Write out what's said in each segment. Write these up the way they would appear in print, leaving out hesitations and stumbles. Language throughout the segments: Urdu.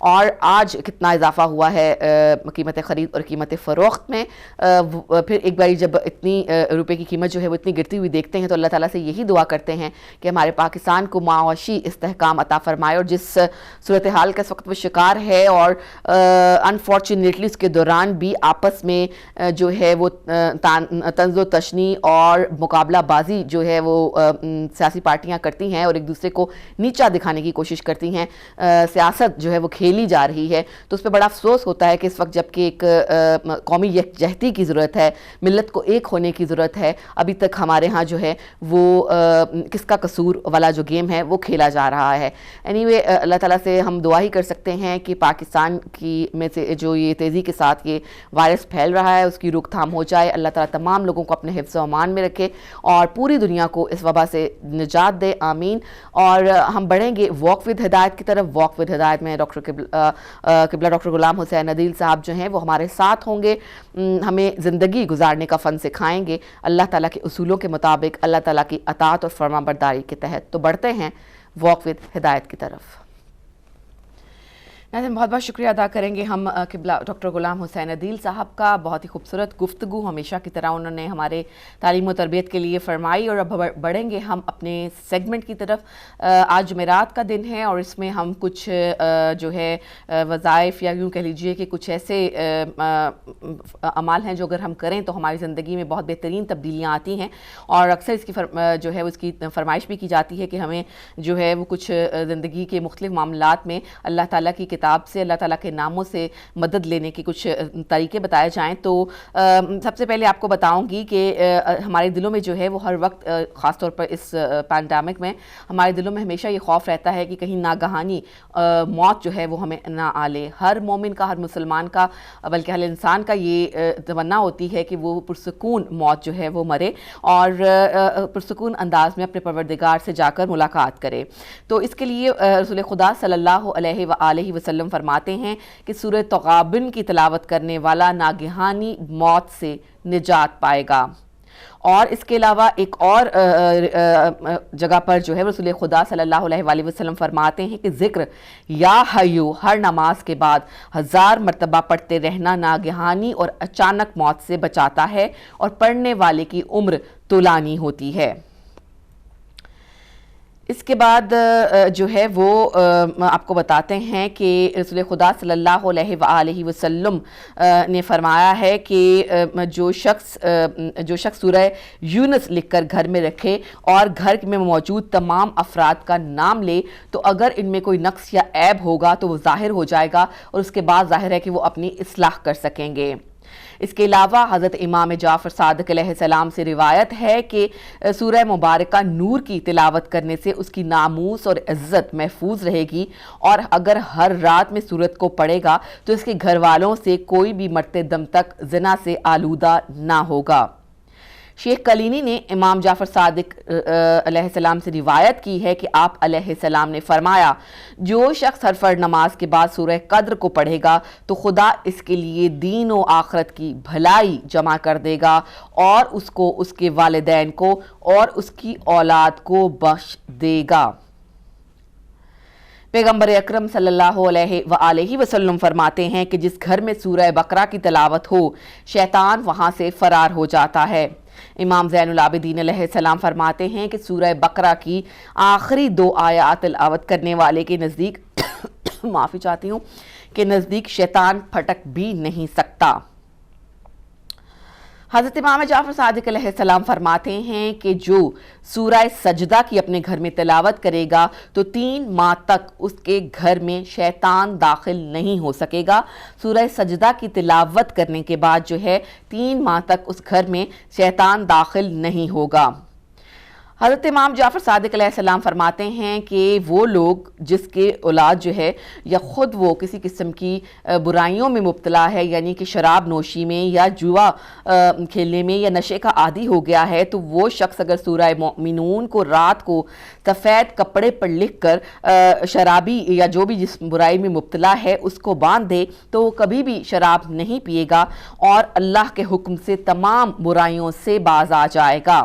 اور آج کتنا اضافہ ہوا ہے قیمت خرید اور قیمت فروخت میں. پھر ایک باری جب اتنی روپے کی قیمت جو ہے وہ اتنی گرتی ہوئی دیکھتے ہیں تو اللہ تعالیٰ سے یہی دعا کرتے ہیں کہ ہمارے پاکستان کو معاشی استحکام عطا فرمائے, اور جس صورتحال کا اس وقت وہ شکار ہے اور انفارچونیٹلی اس کے دوران بھی آپس میں جو ہے وہ طنز و تشنی اور مقابلہ بازی جو ہے وہ سیاسی پارٹیاں کرتی ہیں اور ایک دوسرے کو نیچا دکھانے کی کوشش کرتی ہیں, سیاست جو ہے وہ کھیلی جا رہی ہے. تو اس پہ بڑا افسوس ہوتا ہے کہ اس وقت جب کہ ایک قومی یکجہتی کی ضرورت ہے, ملت کو ایک ہونے کی ضرورت ہے, ابھی تک ہمارے ہاں جو ہے وہ کس کا قصور والا جو گیم ہے وہ کھیلا جا رہا ہے. اینی اللہ تعالیٰ سے ہم دعا ہی کر سکتے ہیں کہ پاکستان کی میں سے جو یہ تیزی کے ساتھ یہ وائرس پھیل رہا ہے اس کی روک تھام ہو جائے. اللہ تعالیٰ تمام لوگوں کو اپنے حفظ و امان میں رکھے اور پوری دنیا کو اس وبا سے نجات دے, آمین. اور ہم بڑھیں گے واک ود ہدایت کی طرف. واک ود ہدایت میں قبلہ ڈاکٹر غلام حسین عدیل صاحب جو ہیں وہ ہمارے ساتھ ہوں گے, ہمیں زندگی گزارنے کا فن سکھائیں گے اللہ تعالیٰ کے اصولوں کے مطابق, اللہ تعالیٰ کی اطاعت اور فرما برداری کے تحت. تو بڑھتے ہیں واک ود ہدایت کی طرف. ناظرین بہت بہت شکریہ ادا کریں گے ہم قبلہ ڈاکٹر غلام حسین عدیل صاحب کا. بہت ہی خوبصورت گفتگو ہمیشہ کی طرح انہوں نے ہمارے تعلیم و تربیت کے لیے فرمائی. اور اب بڑھیں گے ہم اپنے سیگمنٹ کی طرف. آج جمعرات کا دن ہے اور اس میں ہم کچھ جو ہے وظائف یا یوں کہہ لیجئے کہ کچھ ایسے اعمال ہیں جو اگر ہم کریں تو ہماری زندگی میں بہت بہترین تبدیلیاں آتی ہیں. اور اکثر اس کی جو ہے اس کی فرمائش بھی کی جاتی ہے کہ ہمیں جو ہے وہ کچھ زندگی کے مختلف معاملات میں اللہ تعالیٰ کی کتاب سے, اللہ تعالیٰ کے ناموں سے مدد لینے کے کچھ طریقے بتائے جائیں. تو سب سے پہلے آپ کو بتاؤں گی کہ ہمارے دلوں میں جو ہے وہ ہر وقت خاص طور پر اس پینڈیمک میں ہمارے دلوں میں ہمیشہ یہ خوف رہتا ہے کہ کہیں ناگہانی موت جو ہے وہ ہمیں نہ آ لے. ہر مومن کا, ہر مسلمان کا, بلکہ ہر انسان کا یہ تمنا ہوتی ہے کہ وہ پرسکون موت جو ہے وہ مرے اور پرسکون انداز میں اپنے پروردگار سے جا کر ملاقات کرے. تو اس کے لیے رسول خدا صلی اللہ علیہ وآلہ وسلم فرماتے ہیں کہ سورہ تغابن کی تلاوت کرنے والا ناگہانی موت سے نجات پائے گا. اور اس کے علاوہ ایک اور جگہ پر جو ہے رسول خدا صلی اللہ علیہ وآلہ وسلم فرماتے ہیں کہ ذکر یا حیو ہر نماز کے بعد 1000 مرتبہ پڑھتے رہنا ناگہانی اور اچانک موت سے بچاتا ہے اور پڑھنے والے کی عمر طولانی ہوتی ہے. اس کے بعد جو ہے وہ آپ کو بتاتے ہیں کہ رسول خدا صلی اللہ علیہ وآلہ وسلم نے فرمایا ہے کہ جو شخص سورہ یونس لکھ کر گھر میں رکھے اور گھر میں موجود تمام افراد کا نام لے تو اگر ان میں کوئی نقص یا عیب ہوگا تو وہ ظاہر ہو جائے گا اور اس کے بعد ظاہر ہے کہ وہ اپنی اصلاح کر سکیں گے. اس کے علاوہ حضرت امام جعفر صادق علیہ السلام سے روایت ہے کہ سورہ مبارکہ نور کی تلاوت کرنے سے اس کی ناموس اور عزت محفوظ رہے گی, اور اگر ہر رات میں سورت کو پڑھے گا تو اس کے گھر والوں سے کوئی بھی مرتے دم تک زنا سے آلودہ نہ ہوگا. شیخ کلینی نے امام جعفر صادق علیہ السلام سے روایت کی ہے کہ آپ علیہ السلام نے فرمایا جو شخص ہر فرض نماز کے بعد سورہ قدر کو پڑھے گا تو خدا اس کے لیے دین و آخرت کی بھلائی جمع کر دے گا اور اس کو, اس کے والدین کو اور اس کی اولاد کو بخش دے گا. پیغمبر اکرم صلی اللہ علیہ وآلہ وسلم فرماتے ہیں کہ جس گھر میں سورہ بقرہ کی تلاوت ہو شیطان وہاں سے فرار ہو جاتا ہے. امام زین العابدین علیہ السلام فرماتے ہیں کہ سورہ بقرہ کی آخری 2 آیات تلاوت کرنے والے کے نزدیک معافی چاہتی ہوں کہ نزدیک شیطان پھٹک بھی نہیں سکتا. حضرت امام جعفر صادق علیہ السلام فرماتے ہیں کہ جو سورہ سجدہ کی اپنے گھر میں تلاوت کرے گا تو 3 ماہ تک اس کے گھر میں شیطان داخل نہیں ہو سکے گا. سورہ سجدہ کی تلاوت کرنے کے بعد جو ہے 3 ماہ تک اس گھر میں شیطان داخل نہیں ہوگا. حضرت امام جعفر صادق علیہ السلام فرماتے ہیں کہ وہ لوگ جس کے اولاد جو ہے یا خود وہ کسی قسم کی برائیوں میں مبتلا ہے, یعنی کہ شراب نوشی میں یا جوا کھیلنے میں یا نشے کا عادی ہو گیا ہے, تو وہ شخص اگر سورہ مومنون کو رات کو سفید کپڑے پر لکھ کر شرابی یا جو بھی جس برائی میں مبتلا ہے اس کو باندھ دے تو وہ کبھی بھی شراب نہیں پیے گا اور اللہ کے حکم سے تمام برائیوں سے باز آ جائے گا.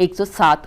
107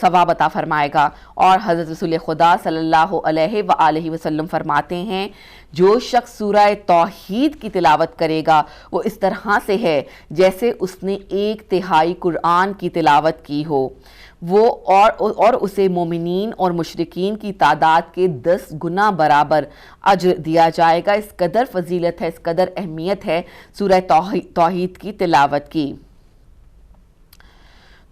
ثواب عطا فرمائے گا۔ اور حضرت رسول خدا صلی اللہ علیہ وآلہ وسلم فرماتے ہیں جو شخص سورہ توحید کی تلاوت کرے گا وہ اس طرح سے ہے جیسے اس نے 1/3 قرآن کی تلاوت کی ہو، وہ اور اسے مومنین اور مشرکین کی تعداد کے 10 گنا برابر اجر دیا جائے گا۔ اس قدر فضیلت ہے، اس قدر اہمیت ہے سورہ توحید کی تلاوت کی۔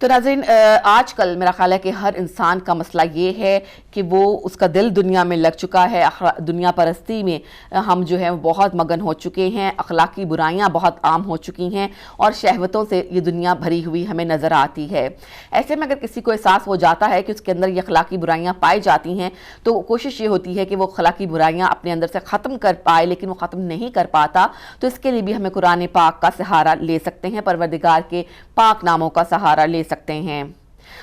تو ناظرین، آج کل میرا خیال ہے کہ ہر انسان کا مسئلہ یہ ہے کہ وہ اس کا دل دنیا میں لگ چکا ہے، دنیا پرستی میں ہم جو ہے بہت مگن ہو چکے ہیں، اخلاقی برائیاں بہت عام ہو چکی ہیں اور شہوتوں سے یہ دنیا بھری ہوئی ہمیں نظر آتی ہے۔ ایسے میں اگر کسی کو احساس ہو جاتا ہے کہ اس کے اندر یہ اخلاقی برائیاں پائی جاتی ہیں تو کوشش یہ ہوتی ہے کہ وہ اخلاقی برائیاں اپنے اندر سے ختم کر پائے، لیکن وہ ختم نہیں کر پاتا، تو اس کے لیے بھی ہمیں قرآن پاک کا سہارا لے سکتے ہیں، پروردگار کے پاک ناموں کا سہارا لے سکتے ہیں۔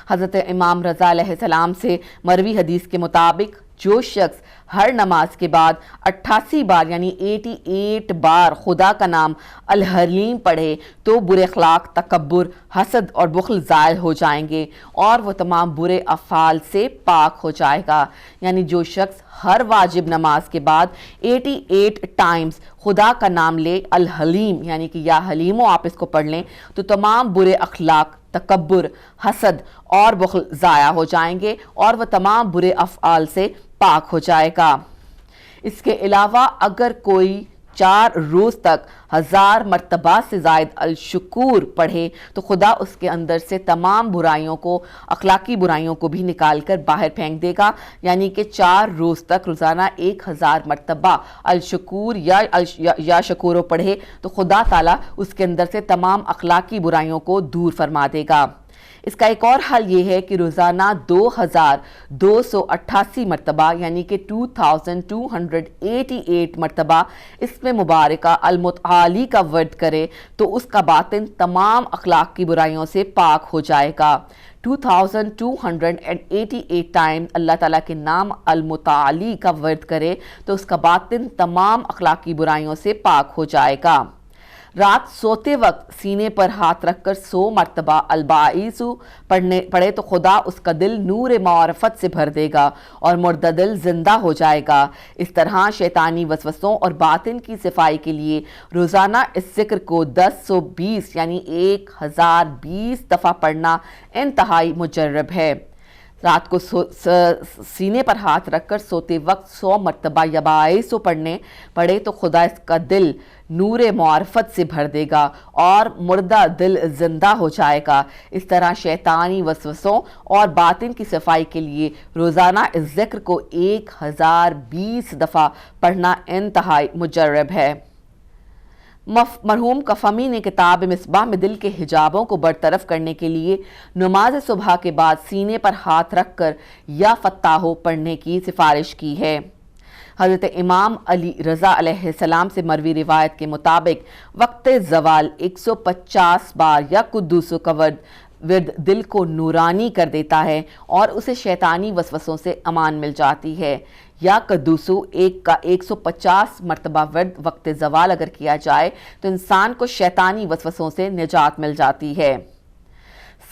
حضرت امام رضا علیہ السلام سے مروی حدیث کے مطابق جو شخص ہر نماز کے بعد 88 بار یعنی 88 بار خدا کا نام الحلیم پڑھے تو برے اخلاق، تکبر، حسد اور بخل زائل ہو جائیں گے اور وہ تمام برے افعال سے پاک ہو جائے گا۔ یعنی جو شخص ہر واجب نماز کے بعد 88 ٹائمز خدا کا نام لے، الحلیم یعنی کہ یا حلیمو آپ اس کو پڑھ لیں، تو تمام برے اخلاق، تکبر، حسد اور بخل ضائع ہو جائیں گے اور وہ تمام برے افعال سے پاک ہو جائے گا۔ اس کے علاوہ اگر کوئی 4 روز تک 1000 مرتبہ سے زائد الشکور پڑھے تو خدا اس کے اندر سے تمام برائیوں کو، اخلاقی برائیوں کو بھی نکال کر باہر پھینک دے گا۔ یعنی کہ 4 روز تک روزانہ 1000 مرتبہ الشکور یا شکورو پڑھے تو خدا تعالیٰ اس کے اندر سے تمام اخلاقی برائیوں کو دور فرما دے گا۔ اس کا ایک اور حل یہ ہے کہ روزانہ 2288 مرتبہ یعنی کہ 2288 مرتبہ اس میں مبارکہ المتعالی کا ورد کرے تو اس کا باطن تمام اخلاق کی برائیوں سے پاک ہو جائے گا۔ 2288 ٹائم اللہ تعالیٰ کے نام المتعالی کا ورد کرے تو اس کا باطن تمام اخلاقی برائیوں سے پاک ہو جائے گا۔ رات سوتے وقت سینے پر ہاتھ رکھ کر 100 مرتبہ الباعثو پڑھے تو خدا اس کا دل نور معرفت سے بھر دے گا اور مردہ دل زندہ ہو جائے گا۔ اس طرح شیطانی وسوسوں اور باطن کی صفائی کے لیے روزانہ اس ذکر کو 1020 یعنی 1020 دفعہ پڑھنا انتہائی مجرب ہے۔ رات کو سینے پر ہاتھ رکھ کر سوتے وقت 100 مرتبہ یا باعثو پڑھے تو خدا اس کا دل نور معرفت سے بھر دے گا اور مردہ دل زندہ ہو جائے گا۔ اس طرح شیطانی وسوسوں اور باطن کی صفائی کے لیے روزانہ اس ذکر کو 1020 دفعہ پڑھنا انتہائی مجرب ہے۔ مرحوم کفمی نے کتاب مصباح میں دل کے حجابوں کو برطرف کرنے کے لیے نماز صبح کے بعد سینے پر ہاتھ رکھ کر یا فتاحو پڑھنے کی سفارش کی ہے۔ حضرت امام علی رضا علیہ السلام سے مروی روایت کے مطابق وقت زوال 150 بار یا قدوسو کا ورد دل کو نورانی کر دیتا ہے اور اسے شیطانی وسوسوں سے امان مل جاتی ہے۔ یا قدوسو 150 مرتبہ ورد وقت زوال اگر کیا جائے تو انسان کو شیطانی وسوسوں سے نجات مل جاتی ہے۔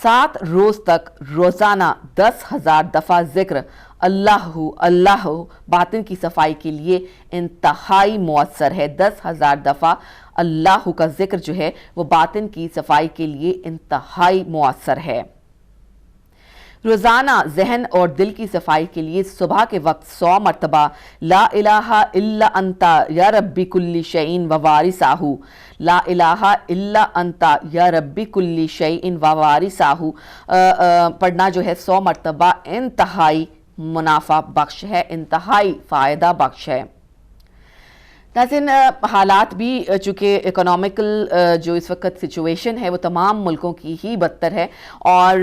7 روز تک روزانہ 10,000 دفعہ ذکر اللہ باطن کی صفائی کے لیے انتہائی مؤثر ہے۔ 10,000 دفعہ اللہ کا ذکر جو ہے وہ باطن کی صفائی کے لیے انتہائی مؤثر ہے۔ روزانہ ذہن اور دل کی صفائی کے لیے صبح کے وقت 100 مرتبہ لا الہ الا انت یا ربی کل شیء ووارثہ، لا الہ الا انت یا ربی کل شیء ووارثہ پڑھنا جو ہے 100 مرتبہ انتہائی منافع بخش ہے، انتہائی فائدہ بخش ہے۔ ناظرین، حالات بھی چونکہ اکنامیکل جو اس وقت سچویشن ہے وہ تمام ملکوں کی ہی بدتر ہے اور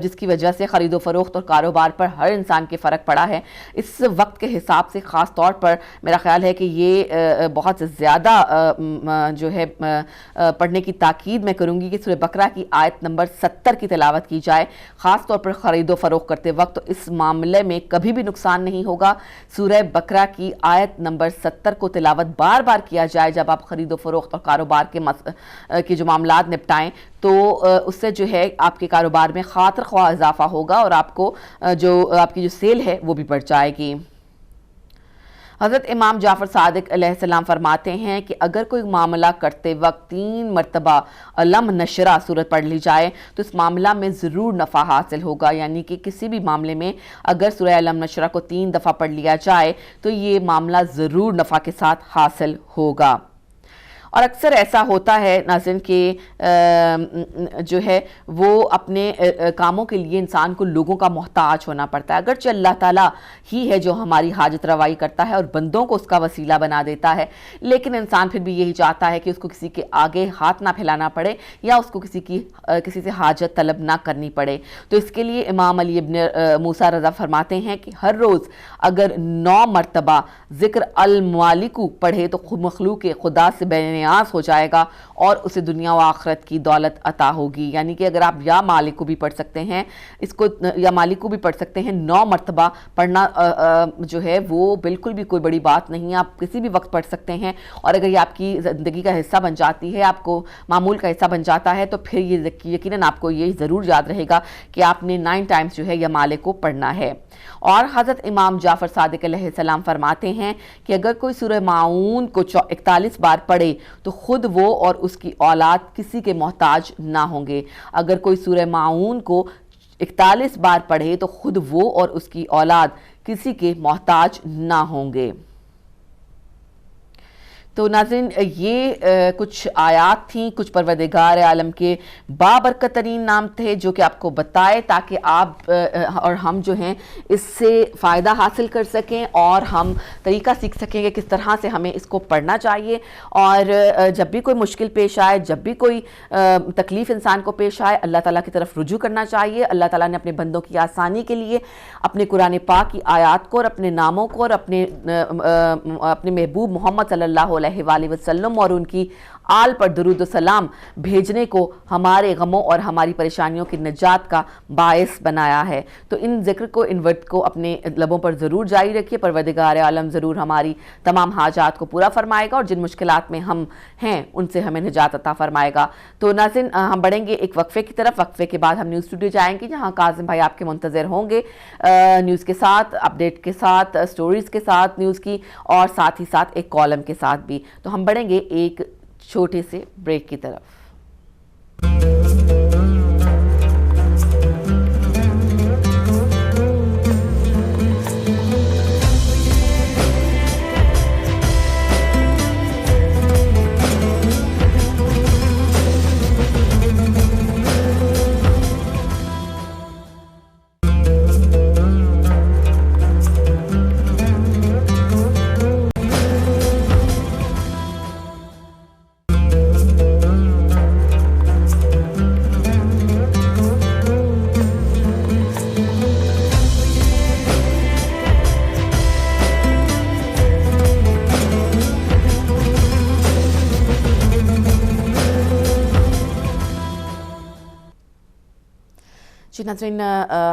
جس کی وجہ سے خرید و فروخت اور کاروبار پر ہر انسان کے فرق پڑا ہے۔ اس وقت کے حساب سے خاص طور پر میرا خیال ہے کہ یہ بہت زیادہ جو ہے پڑھنے کی تاکید میں کروں گی کہ سورہ بقرہ کی آیت نمبر 70 کی تلاوت کی جائے، خاص طور پر خرید و فروخت کرتے وقت تو اس معاملے میں کبھی بھی نقصان نہیں ہوگا۔ سورہ بقرہ کی آیت نمبر 70 کو تلاوت بار بار کیا جائے جب آپ خرید و فروخت اور کاروبار کے جو معاملات نپٹائیں تو اس سے جو ہے آپ کے کاروبار میں خاطر خواہ اضافہ ہوگا اور آپ کو آپ کی جو سیل ہے وہ بھی بڑھ جائے گی۔ حضرت امام جعفر صادق علیہ السلام فرماتے ہیں کہ اگر کوئی معاملہ کرتے وقت 3 مرتبہ علم نشرہ سورت پڑھ لی جائے تو اس معاملہ میں ضرور نفع حاصل ہوگا، یعنی کہ کسی بھی معاملے میں اگر سورہ علم نشرہ کو 3 دفعہ پڑھ لیا جائے تو یہ معاملہ ضرور نفع کے ساتھ حاصل ہوگا۔ اور اکثر ایسا ہوتا ہے ناظرین کہ جو ہے وہ اپنے کاموں کے لیے انسان کو لوگوں کا محتاج ہونا پڑتا ہے، اگرچہ اللہ تعالیٰ ہی ہے جو ہماری حاجت روائی کرتا ہے اور بندوں کو اس کا وسیلہ بنا دیتا ہے، لیکن انسان پھر بھی یہی چاہتا ہے کہ اس کو کسی کے آگے ہاتھ نہ پھیلانا پڑے یا اس کو کسی سے حاجت طلب نہ کرنی پڑے۔ تو اس کے لیے امام علی ابن موسیٰ رضا فرماتے ہیں کہ ہر روز اگر 9 مرتبہ ذکر المالکو پڑھے تو مخلوق خدا سے بے نیاز ہو جائے گا اور اسے دنیا و آخرت کی دولت عطا ہوگی، یعنی کہ اگر آپ یا مالک کو بھی پڑھ سکتے ہیں، اس کو یا مالک کو بھی پڑھ سکتے ہیں، 9 مرتبہ پڑھنا جو ہے وہ بالکل بھی کوئی بڑی بات نہیں ہے، آپ کسی بھی وقت پڑھ سکتے ہیں، اور اگر یہ آپ کی زندگی کا حصہ بن جاتی ہے، آپ کو معمول کا حصہ بن جاتا ہے تو پھر یہ یقیناً آپ کو یہ ضرور یاد رہے گا کہ آپ نے 9 ٹائمز جو ہے یا مالک کو پڑھنا ہے۔ اور حضرت امام جعفر صادق علیہ السلام فرماتے ہیں کہ اگر کوئی سورہ ماعون کو 41 بار پڑھے تو خود وہ اور اس کی اولاد کسی کے محتاج نہ ہوں گے۔ اگر کوئی سورہ ماعون کو 41 بار پڑھے تو خود وہ اور اس کی اولاد کسی کے محتاج نہ ہوں گے۔ تو ناظرین یہ کچھ آیات تھیں، کچھ پروردگار عالم کے بابرکت ترین نام تھے جو کہ آپ کو بتائے تاکہ آپ اور ہم جو ہیں اس سے فائدہ حاصل کر سکیں اور ہم طریقہ سیکھ سکیں کہ کس طرح سے ہمیں اس کو پڑھنا چاہیے، اور جب بھی کوئی مشکل پیش آئے، جب بھی کوئی تکلیف انسان کو پیش آئے، اللہ تعالیٰ کی طرف رجوع کرنا چاہیے۔ اللہ تعالیٰ نے اپنے بندوں کی آسانی کے لیے اپنے قرآن پاک کی آیات کو اور اپنے ناموں کو اور اپنے محبوب محمد صلی اللہ علیہ وآلہ وسلم اور ان کی آل پر درود و سلام بھیجنے کو ہمارے غموں اور ہماری پریشانیوں کی نجات کا باعث بنایا ہے۔ تو ان ذکر کو، ان ورد کو اپنے لبوں پر ضرور جاری رکھیے، پروردگار عالم ضرور ہماری تمام حاجات کو پورا فرمائے گا اور جن مشکلات میں ہم ہیں ان سے ہمیں نجات عطا فرمائے گا۔ تو ناظرین ہم بڑھیں گے ایک وقفے کی طرف، وقفے کے بعد ہم نیوز اسٹوڈیو جائیں گے جہاں کاظم بھائی آپ کے منتظر ہوں گے نیوز کے ساتھ، اپڈیٹ کے ساتھ، سٹوریز کے ساتھ نیوز کی، اور ساتھ ہی ساتھ ایک کالم کے ساتھ بھی۔ تو ہم بڑھیں گے ایک چھوٹے سے بریک کی طرف۔ جی ناظرین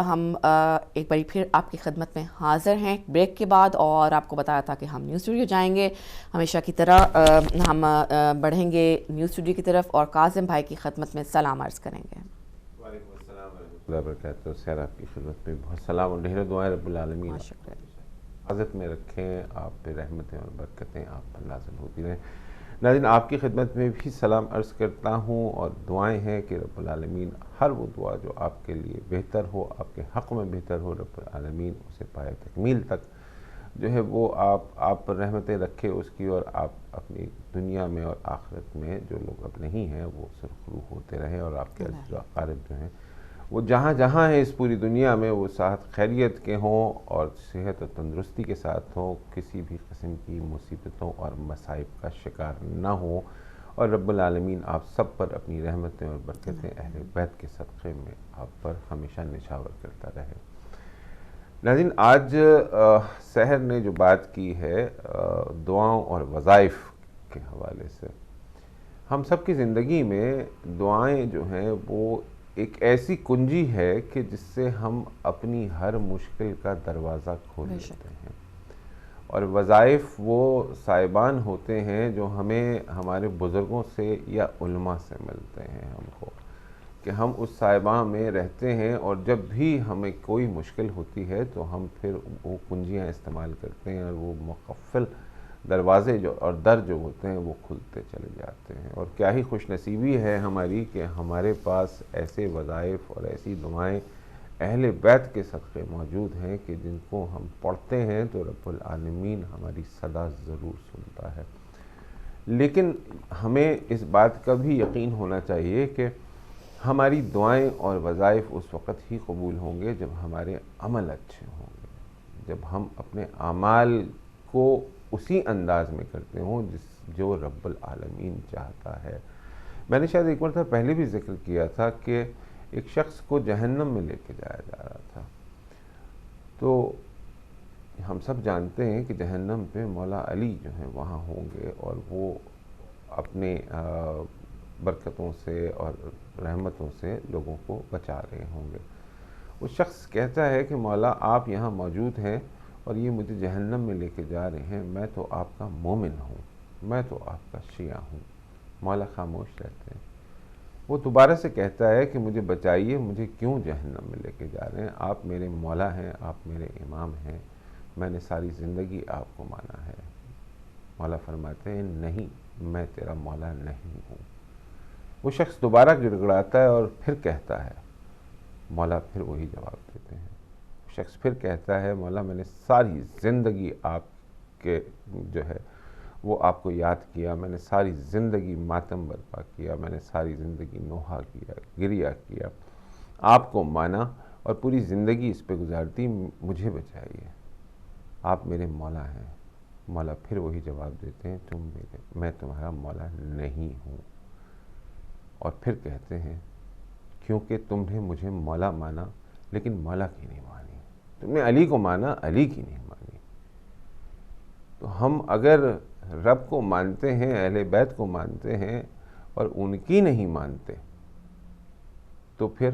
ہم ایک باری پھر آپ کی خدمت میں حاضر ہیں بریک کے بعد، اور آپ کو بتایا تھا کہ ہم نیوز اسٹوڈیو جائیں گے ہمیشہ کی طرح، ہم بڑھیں گے نیوز اسٹوڈیو کی طرف اور کاظم بھائی کی خدمت میں سلام عرض کریں گے۔ وعلیکم السلام ورحمۃ اللہ وبرکاتہ۔ سیر آپ کی خدمت میں بہت سلام اور ڈھیر دعائیں رب العالمین حفاظت میں رکھیں، آپ پہ رحمتیں اور برکتیں آپ پر نازل ہوتی رہیں۔ ناظرین آپ کی خدمت میں بھی سلام عرض کرتا ہوں اور دعائیں ہیں کہ رب العالمین ہر وہ دعا جو آپ کے لیے بہتر ہو، آپ کے حق میں بہتر ہو، رب العالمین اسے پائے تکمیل تک جو ہے وہ آپ پر رحمتیں رکھے اس کی، اور آپ اپنی دنیا میں اور آخرت میں جو لوگ اب نہیں ہیں وہ سرخرو ہوتے رہیں، اور آپ کے عزیز و اقارب جو ہیں وہ جہاں جہاں ہیں اس پوری دنیا میں وہ صحت خیریت کے ہوں اور صحت و تندرستی کے ساتھ ہوں، کسی بھی قسم کی مصیبتوں اور مصائب کا شکار نہ ہوں، اور رب العالمین آپ سب پر اپنی رحمتیں اور برکتیں اہل بیت کے صدقے میں آپ پر ہمیشہ نچھاور کرتا رہے۔ ناظرین آج سحر نے جو بات کی ہے دعاؤں اور وظائف کے حوالے سے، ہم سب کی زندگی میں دعائیں جو ہیں وہ ایک ایسی کنجی ہے کہ جس سے ہم اپنی ہر مشکل کا دروازہ کھول لیتے ہیں، اور وظائف وہ صاحبان ہوتے ہیں جو ہمیں ہمارے بزرگوں سے یا علماء سے ملتے ہیں ہم کو، کہ ہم اس صاحباں میں رہتے ہیں اور جب بھی ہمیں کوئی مشکل ہوتی ہے تو ہم پھر وہ کنجیاں استعمال کرتے ہیں اور وہ مقفل دروازے اور در جو ہوتے ہیں وہ کھلتے چلے جاتے ہیں۔ اور کیا ہی خوش نصیبی ہے ہماری کہ ہمارے پاس ایسے وظائف اور ایسی دعائیں اہل بیت کے صدقے موجود ہیں کہ جن کو ہم پڑھتے ہیں تو رب العالمین ہماری صدا ضرور سنتا ہے۔ لیکن ہمیں اس بات کا بھی یقین ہونا چاہیے کہ ہماری دعائیں اور وظائف اس وقت ہی قبول ہوں گے جب ہمارے عمل اچھے ہوں گے، جب ہم اپنے اعمال کو اسی انداز میں کرتے ہوں جو رب العالمین چاہتا ہے۔ میں نے شاید ایک مرتبہ پہلے بھی ذکر کیا تھا کہ ایک شخص کو جہنم میں لے کے جایا جا رہا تھا، تو ہم سب جانتے ہیں کہ جہنم پہ مولا علی جو ہیں وہاں ہوں گے اور وہ اپنے برکتوں سے اور رحمتوں سے لوگوں کو بچا رہے ہوں گے۔ وہ شخص کہتا ہے کہ مولا آپ یہاں موجود ہیں اور یہ مجھے جہنم میں لے کے جا رہے ہیں، میں تو آپ کا مومن ہوں، میں تو آپ کا شیعہ ہوں۔ مولا خاموش رہتے ہیں۔ وہ دوبارہ سے کہتا ہے کہ مجھے بچائیے، مجھے کیوں جہنم میں لے کے جا رہے ہیں؟ آپ میرے مولا ہیں، آپ میرے امام ہیں، میں نے ساری زندگی آپ کو مانا ہے۔ مولا فرماتے ہیں نہیں، میں تیرا مولا نہیں ہوں۔ وہ شخص دوبارہ گڑ گڑاتا ہے اور پھر کہتا ہے، مولا پھر وہی جواب دیتے ہیں۔ شخص پھر کہتا ہے، مولا میں نے ساری زندگی آپ کے جو ہے وہ آپ کو یاد کیا، میں نے ساری زندگی ماتم برپا کیا، میں نے ساری زندگی نوحہ کیا، گریہ کیا، آپ کو مانا اور پوری زندگی اس پہ گزارتی، مجھے بچائیے، آپ میرے مولا ہیں۔ مولا پھر وہی جواب دیتے ہیں، میں تمہارا مولا نہیں ہوں۔ اور پھر کہتے ہیں، کیونکہ تم نے مجھے مولا مانا لیکن مولا کی نہیں مانی، تم نے علی کو مانا، علی کی نہیں مانی۔ تو ہم اگر رب کو مانتے ہیں، اہل بیت کو مانتے ہیں اور ان کی نہیں مانتے تو پھر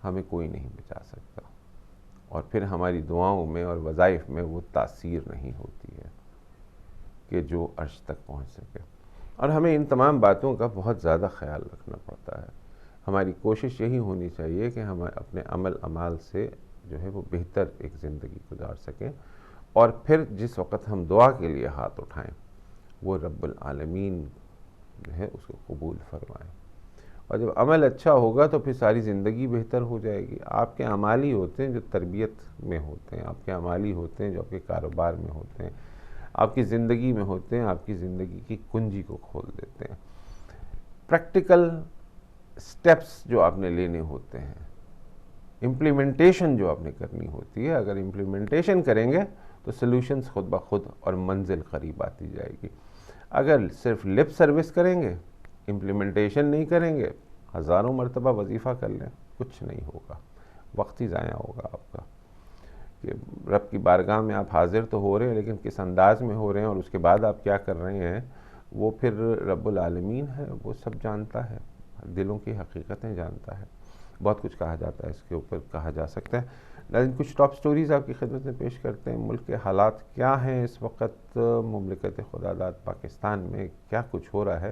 ہمیں کوئی نہیں بچا سکتا، اور پھر ہماری دعاؤں میں اور وظائف میں وہ تاثیر نہیں ہوتی ہے کہ جو عرش تک پہنچ سکے۔ اور ہمیں ان تمام باتوں کا بہت زیادہ خیال رکھنا پڑتا ہے۔ ہماری کوشش یہی ہونی چاہیے کہ ہم اپنے عمل اعمال سے جو ہے وہ بہتر ایک زندگی گزار سکیں، اور پھر جس وقت ہم دعا کے لیے ہاتھ اٹھائیں وہ رب العالمین جو ہے اس کو قبول فرمائیں۔ اور جب عمل اچھا ہوگا تو پھر ساری زندگی بہتر ہو جائے گی۔ آپ کے اعمال ہی ہوتے ہیں جو تربیت میں ہوتے ہیں، آپ کے اعمال ہی ہوتے ہیں جو آپ کے کاروبار میں ہوتے ہیں، آپ کی زندگی میں ہوتے ہیں، آپ کی زندگی کی کنجی کو کھول دیتے ہیں۔ پریکٹیکل سٹیپس جو آپ نے لینے ہوتے ہیں، امپلیمنٹیشن جو آپ نے کرنی ہوتی ہے، اگر امپلیمنٹیشن کریں گے تو سلوشنز خود بخود اور منزل قریب آتی جائے گی۔ اگر صرف لپ سروس کریں گے، امپلیمنٹیشن نہیں کریں گے، ہزاروں مرتبہ وظیفہ کر لیں، کچھ نہیں ہوگا، وقت ہی ضائع ہوگا آپ کا۔ کہ رب کی بارگاہ میں آپ حاضر تو ہو رہے ہیں لیکن کس انداز میں ہو رہے ہیں اور اس کے بعد آپ کیا کر رہے ہیں، وہ پھر رب العالمین ہے، وہ سب جانتا ہے، دلوں کی حقیقتیں جانتا ہے۔ بہت کچھ کہا جاتا ہے، اس کے اوپر کہا جا سکتا ہے، لیکن کچھ ٹاپ سٹوریز آپ کی خدمت میں پیش کرتے ہیں۔ ملک کے حالات کیا ہیں اس وقت، مملکت خدا داد پاکستان میں کیا کچھ ہو رہا ہے،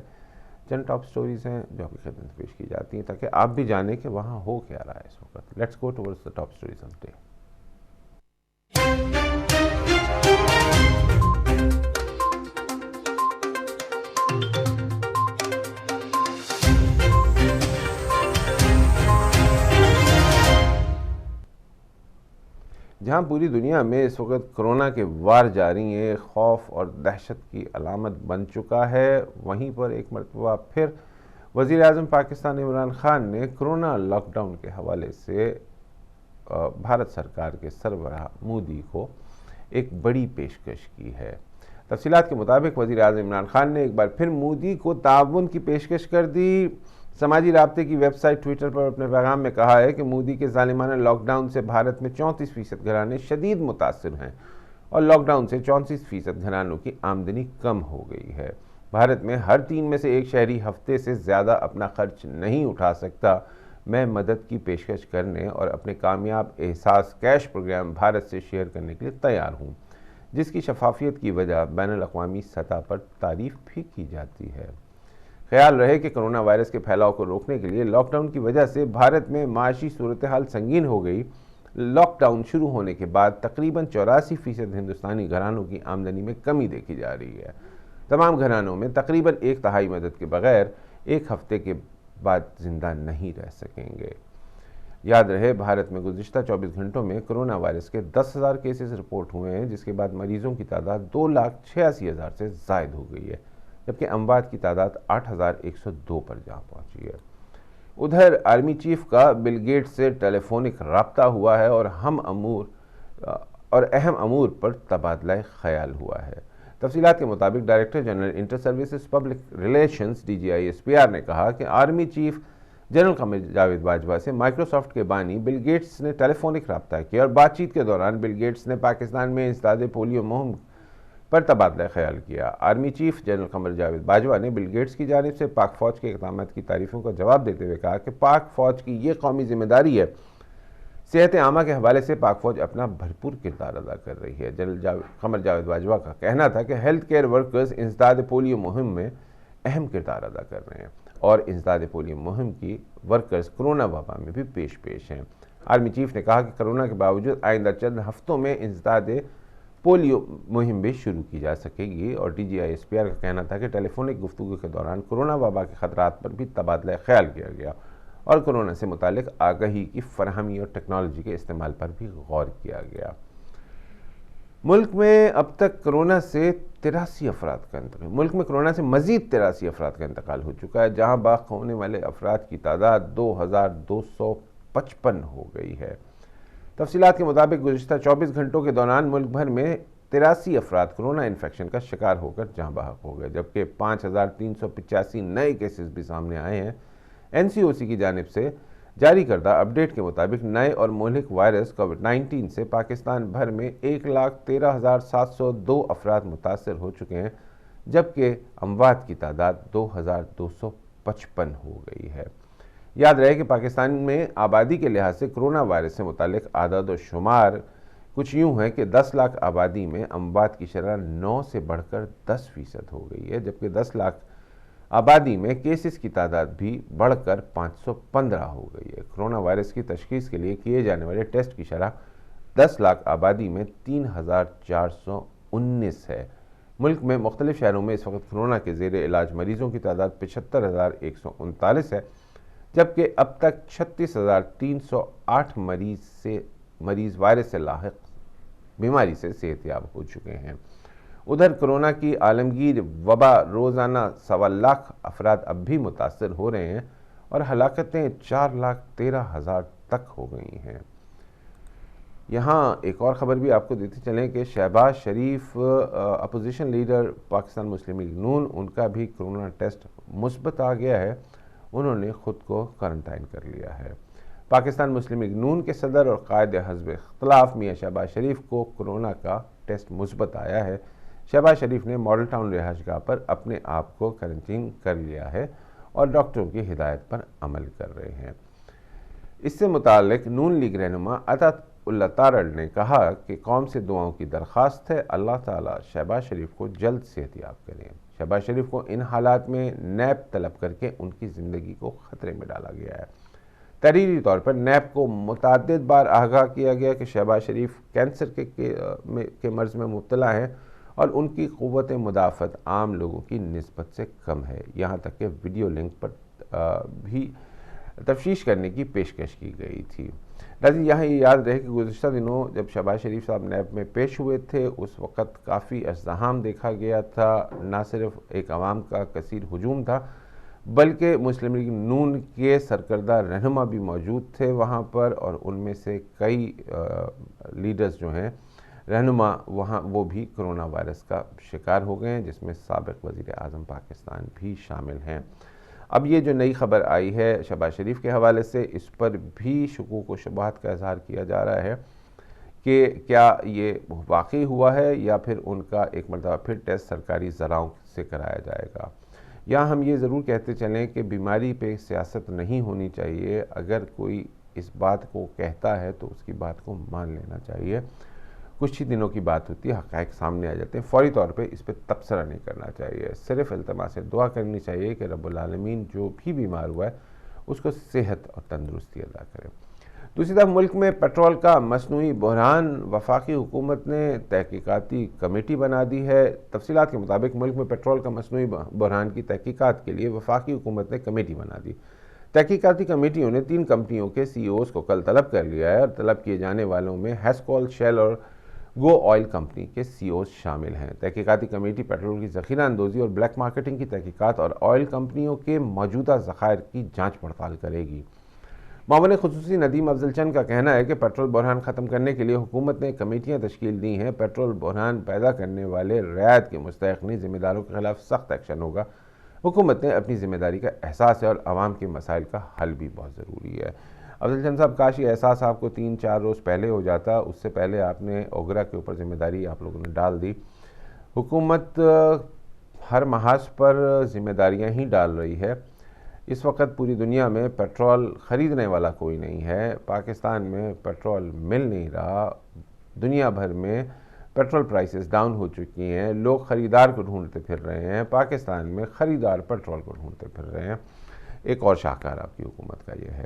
چند ٹاپ سٹوریز ہیں جو آپ کی خدمت میں پیش کی جاتی ہیں تاکہ آپ بھی جانیں کہ وہاں ہو کیا رہا ہے اس وقت۔ Let's go towards the top stories of day. جہاں پوری دنیا میں اس وقت کرونا کے وار جاری ہیں، خوف اور دہشت کی علامت بن چکا ہے، وہیں پر ایک مرتبہ پھر وزیر اعظم پاکستان عمران خان نے کرونا لاک ڈاؤن کے حوالے سے بھارت سرکار کے سربراہ مودی کو ایک بڑی پیشکش کی ہے۔ تفصیلات کے مطابق وزیر اعظم عمران خان نے ایک بار پھر مودی کو تعاون کی پیشکش کر دی۔ سماجی رابطے کی ویب سائٹ ٹویٹر پر اپنے پیغام میں کہا ہے کہ مودی کے ظالمانہ لاک ڈاؤن سے بھارت میں 34% گھرانے شدید متاثر ہیں اور لاک ڈاؤن سے 34% گھرانوں کی آمدنی کم ہو گئی ہے۔ بھارت میں ہر 3 میں سے 1 شہری ہفتے سے زیادہ اپنا خرچ نہیں اٹھا سکتا۔ میں مدد کی پیشکش کرنے اور اپنے کامیاب احساس کیش پروگرام بھارت سے شیئر کرنے کے لیے تیار ہوں۔ جس کی شفافیت کی وجہ بین الاقوامی سطح پر تعریف بھی کی جاتی ہے۔ خیال رہے کہ کرونا وائرس کے پھیلاؤ کو روکنے کے لیے لاک ڈاؤن کی وجہ سے بھارت میں معاشی صورتحال سنگین ہو گئی۔ لاک ڈاؤن شروع ہونے کے بعد تقریباً 84% ہندوستانی گھرانوں کی آمدنی میں کمی دیکھی جا رہی ہے۔ تمام گھرانوں میں تقریباً 1/3 مدد کے بغیر ایک ہفتے کے بعد زندہ نہیں رہ سکیں گے۔ یاد رہے بھارت میں گزشتہ 24 گھنٹوں میں کرونا وائرس کے 10,000 کیسز رپورٹ ہوئے ہیں، جس کے بعد مریضوں کی تعداد 2,86,000 سے زائد ہو گئی ہے، جبکہ اموات کی تعداد 8,102 پر جا پہنچی ہے۔ ادھر آرمی چیف کا بل گیٹ سے ٹیلی فونک رابطہ ہوا ہے اور اہم امور پر تبادلہ خیال ہوا ہے۔ تفصیلات کے مطابق director general inter services public relations DGISPR نے کہا کہ army chief general Qamar Javed Bajwa سے مائیکروسافٹ کے بانی بل گیٹس نے ٹیلی فونک رابطہ کیا، اور بات چیت کے دوران بل گیٹس نے پاکستان میں انسداد پولیو مہم پر تبادلہ خیال کیا۔ Army chief general Qamar Javed Bajwa نے بل گیٹس کی جانب سے پاک فوج کے اقدامات کی تعریفوں کا جواب دیتے ہوئے کہا کہ پاک فوج کی یہ قومی ذمہ داری ہے۔ صحت عامہ کے حوالے سے پاک فوج اپنا بھرپور کردار ادا کر رہی ہے۔ جنرل قمر جاوید باجوہ کا کہنا تھا کہ ہیلتھ کیئر ورکرز انسداد پولیو مہم میں اہم کردار ادا کر رہے ہیں، اور انسداد پولیو مہم کی ورکرز کرونا وبا میں بھی پیش ہیں۔ آرمی چیف نے کہا کہ کرونا کے باوجود آئندہ چند ہفتوں میں انسداد پولیو مہم بھی شروع کی جا سکے گی، اور DGISPR کا کہنا تھا کہ ٹیلی فونک گفتگو کے دوران کرونا وبا کے خطرات پر بھی تبادلہ خیال کیا گیا، اور کرونا سے متعلق آگہی کی فراہمی اور ٹیکنالوجی کے استعمال پر بھی غور کیا گیا۔ ملک میں اب تک کرونا سے 83 افراد کا انتقال ملک میں کرونا سے مزید 83 افراد کا انتقال ہو چکا ہے، جہاں باق ہونے والے افراد کی تعداد 2,255 ہو گئی ہے۔ تفصیلات کے مطابق گزشتہ 24 گھنٹوں کے دوران ملک بھر میں 83 افراد کرونا انفیکشن کا شکار ہو کر جاں بحق ہو گئے، جبکہ 5,385 نئے کیسز بھی سامنے آئے ہیں۔ NCOC کی جانب سے جاری کردہ اپڈیٹ کے مطابق نئے اور مہلک وائرس کووڈ-19 سے پاکستان بھر میں 1,13,702 افراد متاثر ہو چکے ہیں، جبکہ اموات کی تعداد 2,255 ہو گئی ہے۔ یاد رہے کہ پاکستان میں آبادی کے لحاظ سے کرونا وائرس سے متعلق اعداد و شمار کچھ یوں ہے کہ 10 لاکھ آبادی میں اموات کی شرح 9 سے بڑھ کر 10% ہو گئی ہے، جبکہ 10 لاکھ آبادی میں کیسز کی تعداد بھی بڑھ کر 515 ہو گئی ہے۔ کرونا وائرس کی تشخیص کے لیے کیے جانے والے ٹیسٹ کی شرح 10 لاکھ آبادی میں 3,419 ہے۔ ملک میں مختلف شہروں میں اس وقت کرونا کے زیر علاج مریضوں کی تعداد 75,139 ہے، جبکہ اب تک 36,308 مریض وائرس سے لاحق بیماری سے صحت یاب ہو چکے ہیں۔ ادھر کرونا کی عالمگیر وبا روزانہ 1.25 لاکھ افراد اب بھی متاثر ہو رہے ہیں، اور ہلاکتیں 4,13,000 تک ہو گئی ہیں۔ یہاں ایک اور خبر بھی آپ کو دیتے چلیں کہ شہباز شریف اپوزیشن لیڈر پاکستان مسلم لیگ نون، ان کا بھی کرونا ٹیسٹ مثبت آ گیا ہے، انہوں نے خود کو کوارنٹائن کر لیا ہے۔ پاکستان مسلم لیگ نون کے صدر اور قائد حزب اختلاف میاں شہباز شریف کو کرونا کا ٹیسٹ مثبت آیا ہے۔ شہباز شریف نے ماڈل ٹاؤن رہائش گاہ پر اپنے آپ کو کوارنٹائن کر لیا ہے اور ڈاکٹروں کی ہدایت پر عمل کر رہے ہیں۔ اس سے متعلق نون لیگ رہنما عطا اللہ تارڑ نے کہا کہ قوم سے دعاؤں کی درخواست ہے، اللہ تعالیٰ شہباز شریف کو جلد صحت یاب کریں۔ شہباز شریف کو ان حالات میں نیب طلب کر کے ان کی زندگی کو خطرے میں ڈالا گیا ہے۔ تحریری طور پر نیب کو متعدد بار آگاہ کیا گیا کہ شہباز شریف کینسر کے مرض میں مبتلا ہیں، اور ان کی قوت مدافعت عام لوگوں کی نسبت سے کم ہے، یہاں تک کہ ویڈیو لنک پر بھی تفتیش کرنے کی پیشکش کی گئی تھی۔ ناظرین، یہاں یہ یاد رہے کہ گزشتہ دنوں جب شہباز شریف صاحب نیب میں پیش ہوئے تھے، اس وقت کافی ازدحام دیکھا گیا تھا، نہ صرف ایک عوام کا کثیر ہجوم تھا، بلکہ مسلم لیگ نون کے سرکردہ رہنما بھی موجود تھے وہاں پر، اور ان میں سے کئی لیڈرز جو ہیں رہنما وہ بھی کرونا وائرس کا شکار ہو گئے ہیں، جس میں سابق وزیر اعظم پاکستان بھی شامل ہیں۔ اب یہ جو نئی خبر آئی ہے شہباز شریف کے حوالے سے، اس پر بھی شکوک و شبہات کا اظہار کیا جا رہا ہے کہ کیا یہ واقعی ہوا ہے، یا پھر ان کا ایک مرتبہ پھر ٹیسٹ سرکاری ذرائع سے کرایا جائے گا۔ یا ہم یہ ضرور کہتے چلیں کہ بیماری پہ سیاست نہیں ہونی چاہیے، اگر کوئی اس بات کو کہتا ہے تو اس کی بات کو مان لینا چاہیے۔ کچھ ہی دنوں کی بات ہوتی ہے، حقائق سامنے آ جاتے ہیں، فوری طور پہ اس پہ تبصرہ نہیں کرنا چاہیے، صرف التماس دعا کرنی چاہیے کہ رب العالمین جو بھی بیمار ہوا ہے اس کو صحت اور تندرستی عطا کرے۔ دوسری طرف ملک میں پیٹرول کا مصنوعی بحران، وفاقی حکومت نے تحقیقاتی کمیٹی بنا دی ہے۔ تفصیلات کے مطابق ملک میں پیٹرول کا مصنوعی بحران کی تحقیقات کے لیے وفاقی حکومت نے کمیٹی بنا دی۔ تحقیقاتی کمیٹیوں نے 3 کمپنیوں کے سی ای اوز کو کل طلب کر لیا ہے، اور طلب کیے جانے والوں میں ہیسکول، شیل اور گو آئل کمپنی کے سی ای اوز شامل ہیں۔ تحقیقاتی کمیٹی پیٹرول کی ذخیرہ اندوزی اور بلیک مارکیٹنگ کی تحقیقات اور آئل کمپنیوں کے موجودہ ذخائر کی جانچ پڑتال کرے گی۔ معاون خصوصی ندیم افضل چند کا کہنا ہے کہ پیٹرول بحران ختم کرنے کے لیے حکومت نے کمیٹیاں تشکیل دی ہیں۔ پیٹرول بحران پیدا کرنے والے رعایت کے مستحق نہیں، ذمہ داروں کے خلاف سخت ایکشن ہوگا۔ حکومت نے اپنی ذمہ داری کا احساس ہے اور عوام کے مسائل کا حل بھی بہت ضروری ہے۔ افضل چند صاحب، کاش یہ احساس آپ کو 3-4 روز پہلے ہو جاتا، اس سے پہلے آپ نے اوگرا کے اوپر ذمہ داری آپ لوگوں نے ڈال دی۔ حکومت ہر محاذ پر ذمہ داریاں ہی ڈال رہی ہے۔ اس وقت پوری دنیا میں پیٹرول خریدنے والا کوئی نہیں ہے، پاکستان میں پیٹرول مل نہیں رہا، دنیا بھر میں پیٹرول پرائسز ڈاؤن ہو چکی ہیں، لوگ خریدار کو ڈھونڈتے پھر رہے ہیں، پاکستان میں خریدار پیٹرول کو ڈھونڈتے پھر رہے ہیں۔ ایک اور شاہکار آپ کی حکومت کا یہ ہے۔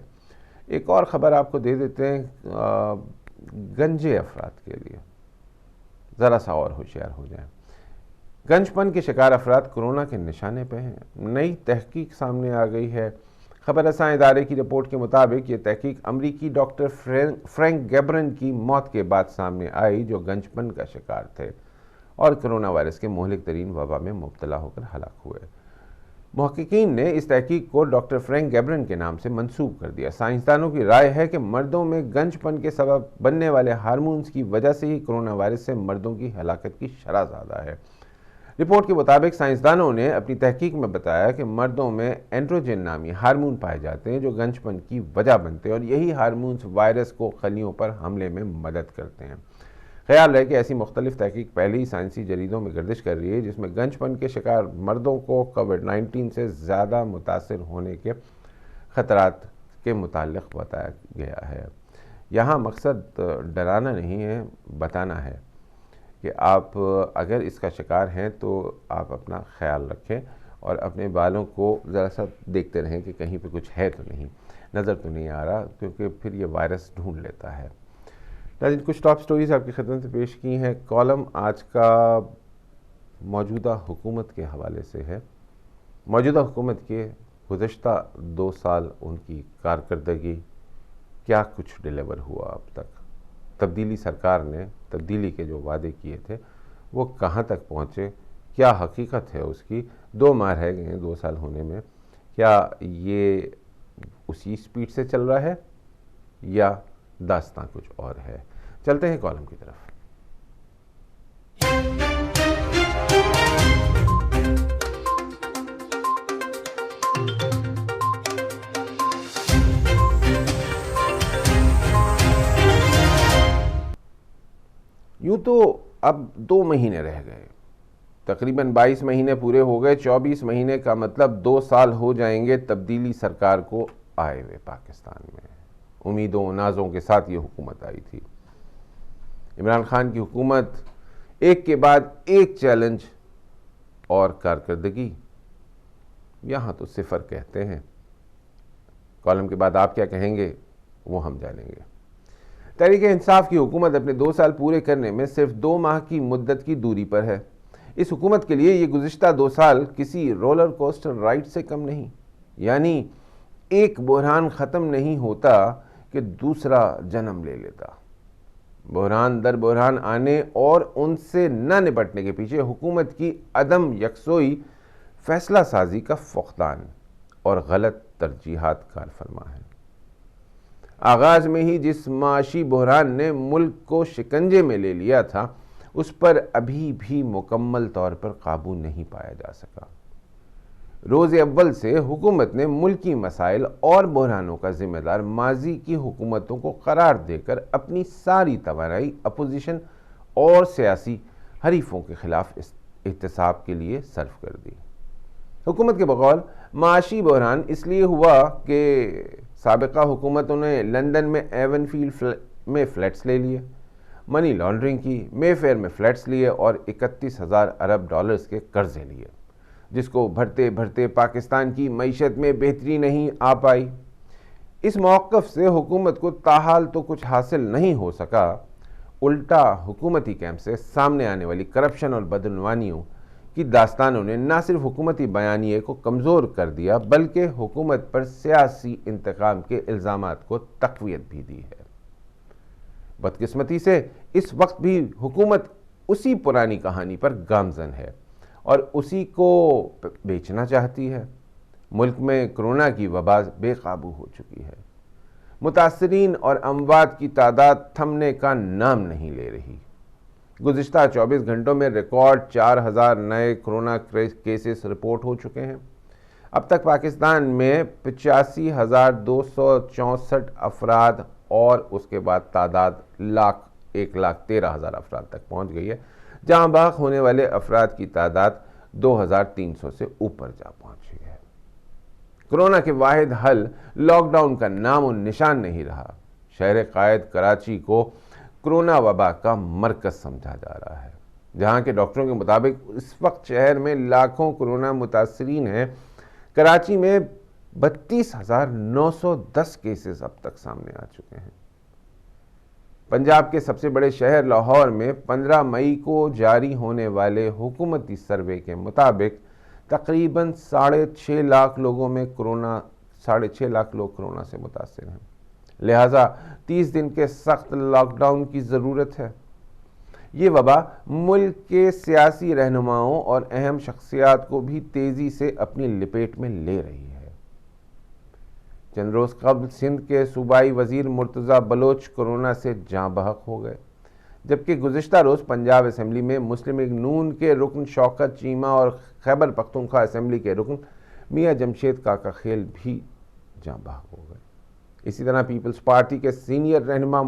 ایک اور خبر آپ کو دے دیتے ہیں، گنجے افراد کے لیے ذرا سا اور ہوشیار ہو جائیں۔ گنج پن کے شکار افراد کورونا کے نشانے پہ ہیں۔ نئی تحقیق سامنے آ گئی ہے۔ خبر رساں ادارے کی رپورٹ کے مطابق یہ تحقیق امریکی ڈاکٹر فرینک گیبرن کی موت کے بعد سامنے آئی، جو گنج پن کا شکار تھے اور کرونا وائرس کے مہلک ترین وبا میں مبتلا ہو کر ہلاک ہوئے۔ محققین نے اس تحقیق کو ڈاکٹر فرینک گیبرن کے نام سے منسوب کر دیا۔ سائنسدانوں کی رائے ہے کہ مردوں میں گنج پن کے سبب بننے والے ہارمونز کی وجہ سے ہی کرونا وائرس سے مردوں کی ہلاکت کی شرح زیادہ ہے۔ رپورٹ کے مطابق سائنسدانوں نے اپنی تحقیق میں بتایا کہ مردوں میں اینڈروجن نامی ہارمون پائے جاتے ہیں جو گنج پن کی وجہ بنتے ہیں، اور یہی ہارمونز وائرس کو خلیوں پر حملے میں مدد کرتے ہیں۔ خیال ہے کہ ایسی مختلف تحقیق پہلے ہی سائنسی جریدوں میں گردش کر رہی ہے، جس میں گنج پن کے شکار مردوں کو کووڈ-19 سے زیادہ متاثر ہونے کے خطرات کے متعلق بتایا گیا ہے۔ یہاں مقصد ڈرانا نہیں ہے، بتانا ہے کہ آپ اگر اس کا شکار ہیں تو آپ اپنا خیال رکھیں اور اپنے بالوں کو ذرا سا دیکھتے رہیں کہ کہیں پہ کچھ ہے تو نہیں، نظر تو نہیں آ رہا، کیونکہ پھر یہ وائرس ڈھونڈ لیتا ہے۔ ناظرین، کچھ ٹاپ سٹوریز آپ کی خدمت میں پیش کی ہیں۔ کالم آج کا موجودہ حکومت کے حوالے سے ہے۔ موجودہ حکومت کے گزشتہ 2 سال ان کی کارکردگی، کیا کچھ ڈیلیور ہوا اب تک، تبدیلی سرکار نے تبدیلی کے جو وعدے کیے تھے وہ کہاں تک پہنچے، کیا حقیقت ہے اس کی، 2 ماہ رہ گئے ہیں 2 سال ہونے میں، کیا یہ اسی سپیڈ سے چل رہا ہے یا داستان کچھ اور ہے؟ چلتے ہیں کالم کی طرف۔ یوں تو اب 2 مہینے رہ گئے، تقریباً 22 مہینے پورے ہو گئے، 24 مہینے کا مطلب 2 سال ہو جائیں گے تبدیلی سرکار کو آئے ہوئے پاکستان میں۔ امیدوں نازوں کے ساتھ یہ حکومت آئی تھی۔ عمران خان کی حکومت، ایک کے بعد ایک چیلنج اور کارکردگی، یہاں تو 0 کہتے ہیں۔ کالم کے بعد آپ کیا کہیں گے وہ ہم جانیں گے۔ تحریک انصاف کی حکومت اپنے 2 سال پورے کرنے میں صرف 2 ماہ کی مدت کی دوری پر ہے۔ اس حکومت کے لیے یہ گزشتہ 2 سال کسی رولر کوسٹر رائڈ سے کم نہیں، یعنی ایک بحران ختم نہیں ہوتا کہ دوسرا جنم لے لیتا۔ بحران در بحران آنے اور ان سے نہ نپٹنے کے پیچھے حکومت کی عدم یکسوئی، فیصلہ سازی کا فقدان اور غلط ترجیحات کار فرما ہے۔ آغاز میں ہی جس معاشی بحران نے ملک کو شکنجے میں لے لیا تھا، اس پر ابھی بھی مکمل طور پر قابو نہیں پایا جا سکا۔ روز اول سے حکومت نے ملکی مسائل اور بحرانوں کا ذمہ دار ماضی کی حکومتوں کو قرار دے کر اپنی ساری توانائی اپوزیشن اور سیاسی حریفوں کے خلاف احتساب کے لیے صرف کر دی۔ حکومت کے بقول معاشی بحران اس لیے ہوا کہ سابقہ حکومتوں نے لندن میں ایون فیلڈ میں فلیٹس لے لیے، منی لانڈرنگ کی، مے فیئر میں فلیٹس لیے اور 31,000 ارب ڈالرز کے قرضے لیے، جس کو بھرتے بھرتے پاکستان کی معیشت میں بہتری نہیں آ پائی۔ اس موقف سے حکومت کو تاحال تو کچھ حاصل نہیں ہو سکا، الٹا حکومتی کیمپ سے سامنے آنے والی کرپشن اور بدعنوانیوں کی داستانوں نے نہ صرف حکومتی بیانیے کو کمزور کر دیا بلکہ حکومت پر سیاسی انتقام کے الزامات کو تقویت بھی دی ہے۔ بدقسمتی سے اس وقت بھی حکومت اسی پرانی کہانی پر گامزن ہے اور اسی کو بیچنا چاہتی ہے۔ ملک میں کرونا کی وبا بے قابو ہو چکی ہے، متاثرین اور اموات کی تعداد تھمنے کا نام نہیں لے رہی۔ گزشتہ 24 گھنٹوں میں ریکارڈ 4,000 نئے کرونا کیسز رپورٹ ہو چکے ہیں۔ اب تک پاکستان میں 85,264 افراد اور اس کے بعد تعداد 1,13,000 افراد تک پہنچ گئی ہے، جہاں بحق ہونے والے افراد کی تعداد 2,300 سے اوپر جا پہنچی ہے۔ کرونا کے واحد حل لاک ڈاؤن کا نام و نشان نہیں رہا۔ شہر قائد کراچی کو کرونا وبا کا مرکز سمجھا جا رہا ہے، جہاں کے ڈاکٹروں کے مطابق اس وقت شہر میں لاکھوں کرونا متاثرین ہیں۔ کراچی میں 32,910 کیسز اب تک سامنے آ چکے ہیں۔ پنجاب کے سب سے بڑے شہر لاہور میں 15 مئی کو جاری ہونے والے حکومتی سروے کے مطابق تقریباً 6.5 لاکھ لوگوں میں 6.5 لاکھ لوگ کرونا سے متاثر ہیں، لہٰذا 30 دن کے سخت لاک ڈاؤن کی ضرورت ہے۔ یہ وبا ملک کے سیاسی رہنماؤں اور اہم شخصیات کو بھی تیزی سے اپنی لپیٹ میں لے رہی ہے۔ چند روز قبل سندھ کے صوبائی وزیر مرتضی بلوچ کرونا سے جاں بحق ہو گئے، جبکہ گزشتہ روز پنجاب اسمبلی میں مسلم لیگ نون کے رکن شوکت چیمہ اور خیبر پختونخوا اسمبلی کے رکن میاں جمشید کاکا خیل بھی جاں بحق ہو گئے۔ اسی طرح پیپلز پارٹی کے سینئر رہنما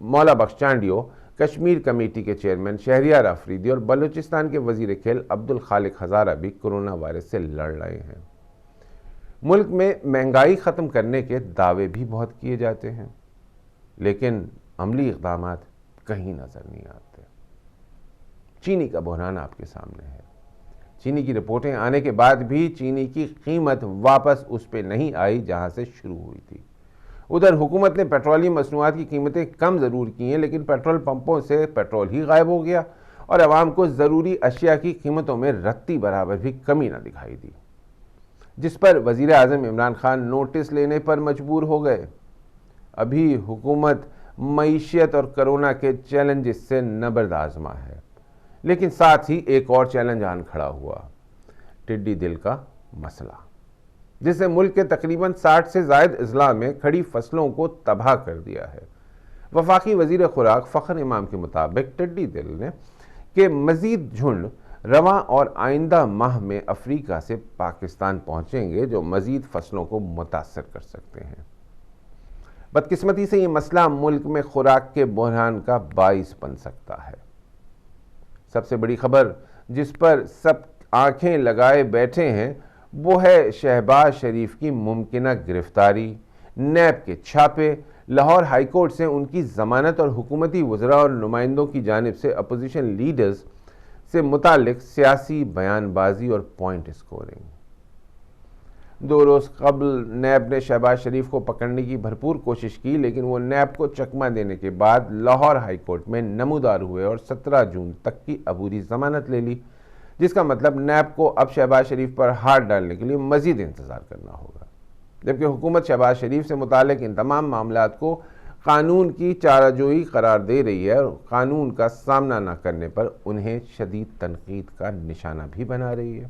مولا بخش چانڈیو، کشمیر کمیٹی کے چیئرمین شہریار آفریدی اور بلوچستان کے وزیر کھیل عبدالخالق ہزارہ بھی کرونا وائرس سے لڑ رہے ہیں۔ ملک میں مہنگائی ختم کرنے کے دعوے بھی بہت کیے جاتے ہیں، لیکن عملی اقدامات کہیں نظر نہیں آتے۔ چینی کا بحران آپ کے سامنے ہے۔ چینی کی رپورٹیں آنے کے بعد بھی چینی کی قیمت واپس اس پہ نہیں آئی جہاں سے شروع ہوئی تھی۔ ادھر حکومت نے پیٹرولیم مصنوعات کی قیمتیں کم ضرور کی ہیں، لیکن پیٹرول پمپوں سے پیٹرول ہی غائب ہو گیا اور عوام کو ضروری اشیاء کی قیمتوں میں رتی برابر بھی کمی نہ دکھائی دی، جس پر وزیر اعظم عمران خان نوٹس لینے پر مجبور ہو گئے۔ ابھی حکومت معیشت اور کرونا کے چیلنجز سے نبرد آزما ہے، لیکن ساتھ ہی ایک اور چیلنج آن کھڑا ہوا، ٹڈی دل کا مسئلہ، جس نے ملک کے تقریباً 60 سے زائد اضلاع میں کھڑی فصلوں کو تباہ کر دیا ہے۔ وفاقی وزیر خوراک فخر امام کے مطابق ٹڈی دل نے کہ مزید جھنڈ رواں اور آئندہ ماہ میں افریقہ سے پاکستان پہنچیں گے، جو مزید فصلوں کو متاثر کر سکتے ہیں۔ بدقسمتی سے یہ مسئلہ ملک میں خوراک کے بحران کا باعث بن سکتا ہے۔ سب سے بڑی خبر جس پر سب آنکھیں لگائے بیٹھے ہیں وہ ہے شہباز شریف کی ممکنہ گرفتاری، نیب کے چھاپے، لاہور ہائی کورٹ سے ان کی ضمانت اور حکومتی وزراء اور نمائندوں کی جانب سے اپوزیشن لیڈرز سے متعلق سیاسی بیان بازی اور پوائنٹ اسکورنگ۔ 2 روز قبل نیب نے شہباز شریف کو پکڑنے کی بھرپور کوشش کی، لیکن وہ نیب کو چکمہ دینے کے بعد لاہور ہائی کورٹ میں نمودار ہوئے اور 17 جون تک کی عبوری ضمانت لے لی، جس کا مطلب نیب کو اب شہباز شریف پر ہاتھ ڈالنے کے لیے مزید انتظار کرنا ہوگا، جبکہ حکومت شہباز شریف سے متعلق ان تمام معاملات کو قانون کی چارہ جوئی قرار دے رہی ہے اور قانون کا سامنا نہ کرنے پر انہیں شدید تنقید کا نشانہ بھی بنا رہی ہے۔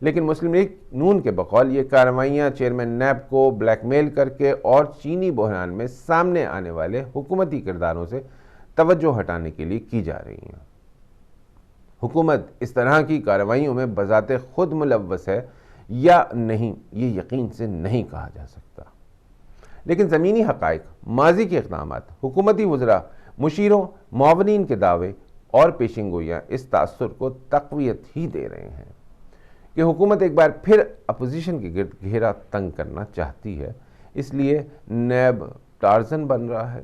لیکن مسلم لیگ نون کے بقول یہ کارروائیاں چیئرمین نیب کو بلیک میل کر کے اور چینی بحران میں سامنے آنے والے حکومتی کرداروں سے توجہ ہٹانے کے لیے کی جا رہی ہیں۔ حکومت اس طرح کی کارروائیوں میں بذات خود ملوث ہے یا نہیں، یہ یقین سے نہیں کہا جا سکتا، لیکن زمینی حقائق، ماضی کے اقدامات، حکومتی وزراء، مشیروں، معاونین کے دعوے اور پیشن گوئیاں اس تاثر کو تقویت ہی دے رہے ہیں کہ حکومت ایک بار پھر اپوزیشن کے گرد گھیرا تنگ کرنا چاہتی ہے، اس لیے نیب ٹارزن بن رہا ہے۔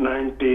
90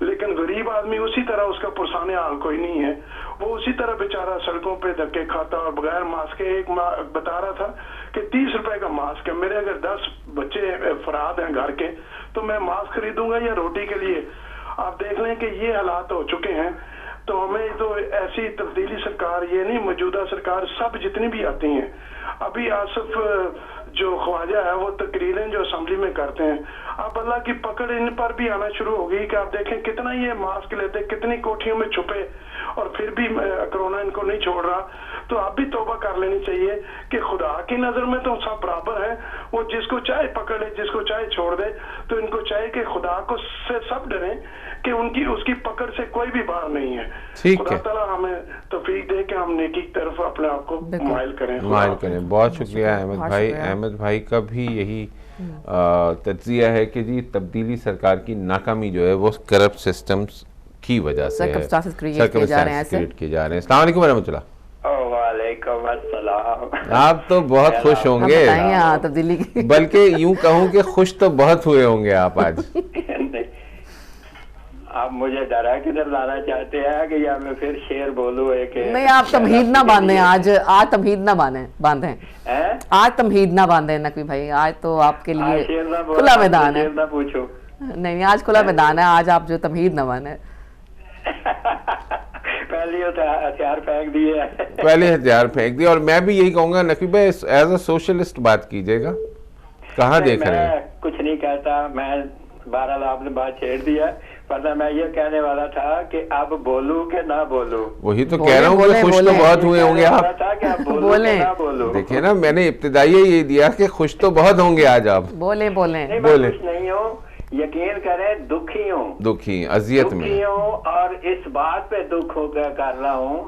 لیکن غریب آدمی اسی طرح اس کا پرسانے حال کوئی نہیں ہے, وہ اسی طرح بیچارہ سڑکوں پہ دھکے کھاتا اور بغیر ماسک کے. ایک بتا رہا تھا کہ 30 روپے کا ماسک ہے, میرے اگر 10 بچے افراد ہیں گھر کے تو میں ماسک خریدوں گا یا روٹی کے لیے؟ آپ دیکھ لیں کہ یہ حالات ہو چکے ہیں. تو ہمیں تو ایسی تبدیلی سرکار, یہ نہیں موجودہ سرکار, سب جتنی بھی آتی ہیں. ابھی آصف جو خواجہ ہے وہ تقریریں جو اسمبلی میں کرتے ہیں, اب اللہ کی پکڑ ان پر بھی آنا شروع ہو گئی کہ آپ دیکھیں کتنا یہ ماسک لیتے, کتنی کوٹھیوں میں چھپے, اور پھر بھی کرونا ان کو نہیں چھوڑ رہا. تو آپ بھی توبہ کر لینی چاہیے کہ خدا کی نظر میں تو سب برابر ہیں, وہ جس کو چاہے پکڑ لے, جس کو چاہے چھوڑ دے. تو ان کو چاہیے کہ خدا کو سے سب ڈریں کہ اس کی پکڑ سے کوئی بھی باہر نہیں ہے. خدا تعالیٰ ہمیں توفیق دے کہ ہم نیکی کی طرف اپنے آپ کو مائل کریں. بہت شکریہ احمد بھائی. احمد بھائی کا بھی یہی تجزیہ ہے کہ جی تبدیلی سرکار کی ناکامی جو ہے وہ کرپٹ سسٹمز کی وجہ سے ہے, کریٹ کیے جا رہے ہیں. السلام علیکم ورحمۃ اللہ. وعلیکم السلام. آپ تو بہت خوش ہوں گے, تبدیلی کی, بلکہ یوں کہوں کہ خوش تو بہت ہوئے ہوں گے آپ آج. آپ مجھے ڈرا کدھر لانا چاہتے ہیں کہ یا میں پھر شعر بولوں؟ نہیں, آپ تمہید نہ باندھیں آج تمہید نہ باندھیں آج تمہید نہ باندھیں نقوی بھائی. آج تو آپ کے لیے کھلا میدان ہے. نہیں, آج کھلا میدان ہے, آج آپ جو تمہید نہ باندھیں. پہلے ہتھیار پھینک دیے. اور میں بھی یہی کہوں گا نقوی بھائی ایز اے سوشلسٹ بات کیجئے گا. کہاں دیکھ رہے ہیں؟ کچھ نہیں کہتا میں, بہرحال آپ نے بات چھیڑ دیا. ورنہ میں یہ کہنے والا تھا کہ اب بولوں کہ نہ بولوں. وہی تو کہہ رہا ہوں کہ خوش تو بہت ہوئے ہوں گے آپ. دیکھیں نا, میں نے ابتدائی یہ دیا کہ خوش تو بہت ہوں گے آج آپ. بولیں. خوش نہیں ہوں, یقین کریں دکھی اذیت میں ہوں, اور اس بات پہ دکھ ہو گیا کر رہا ہوں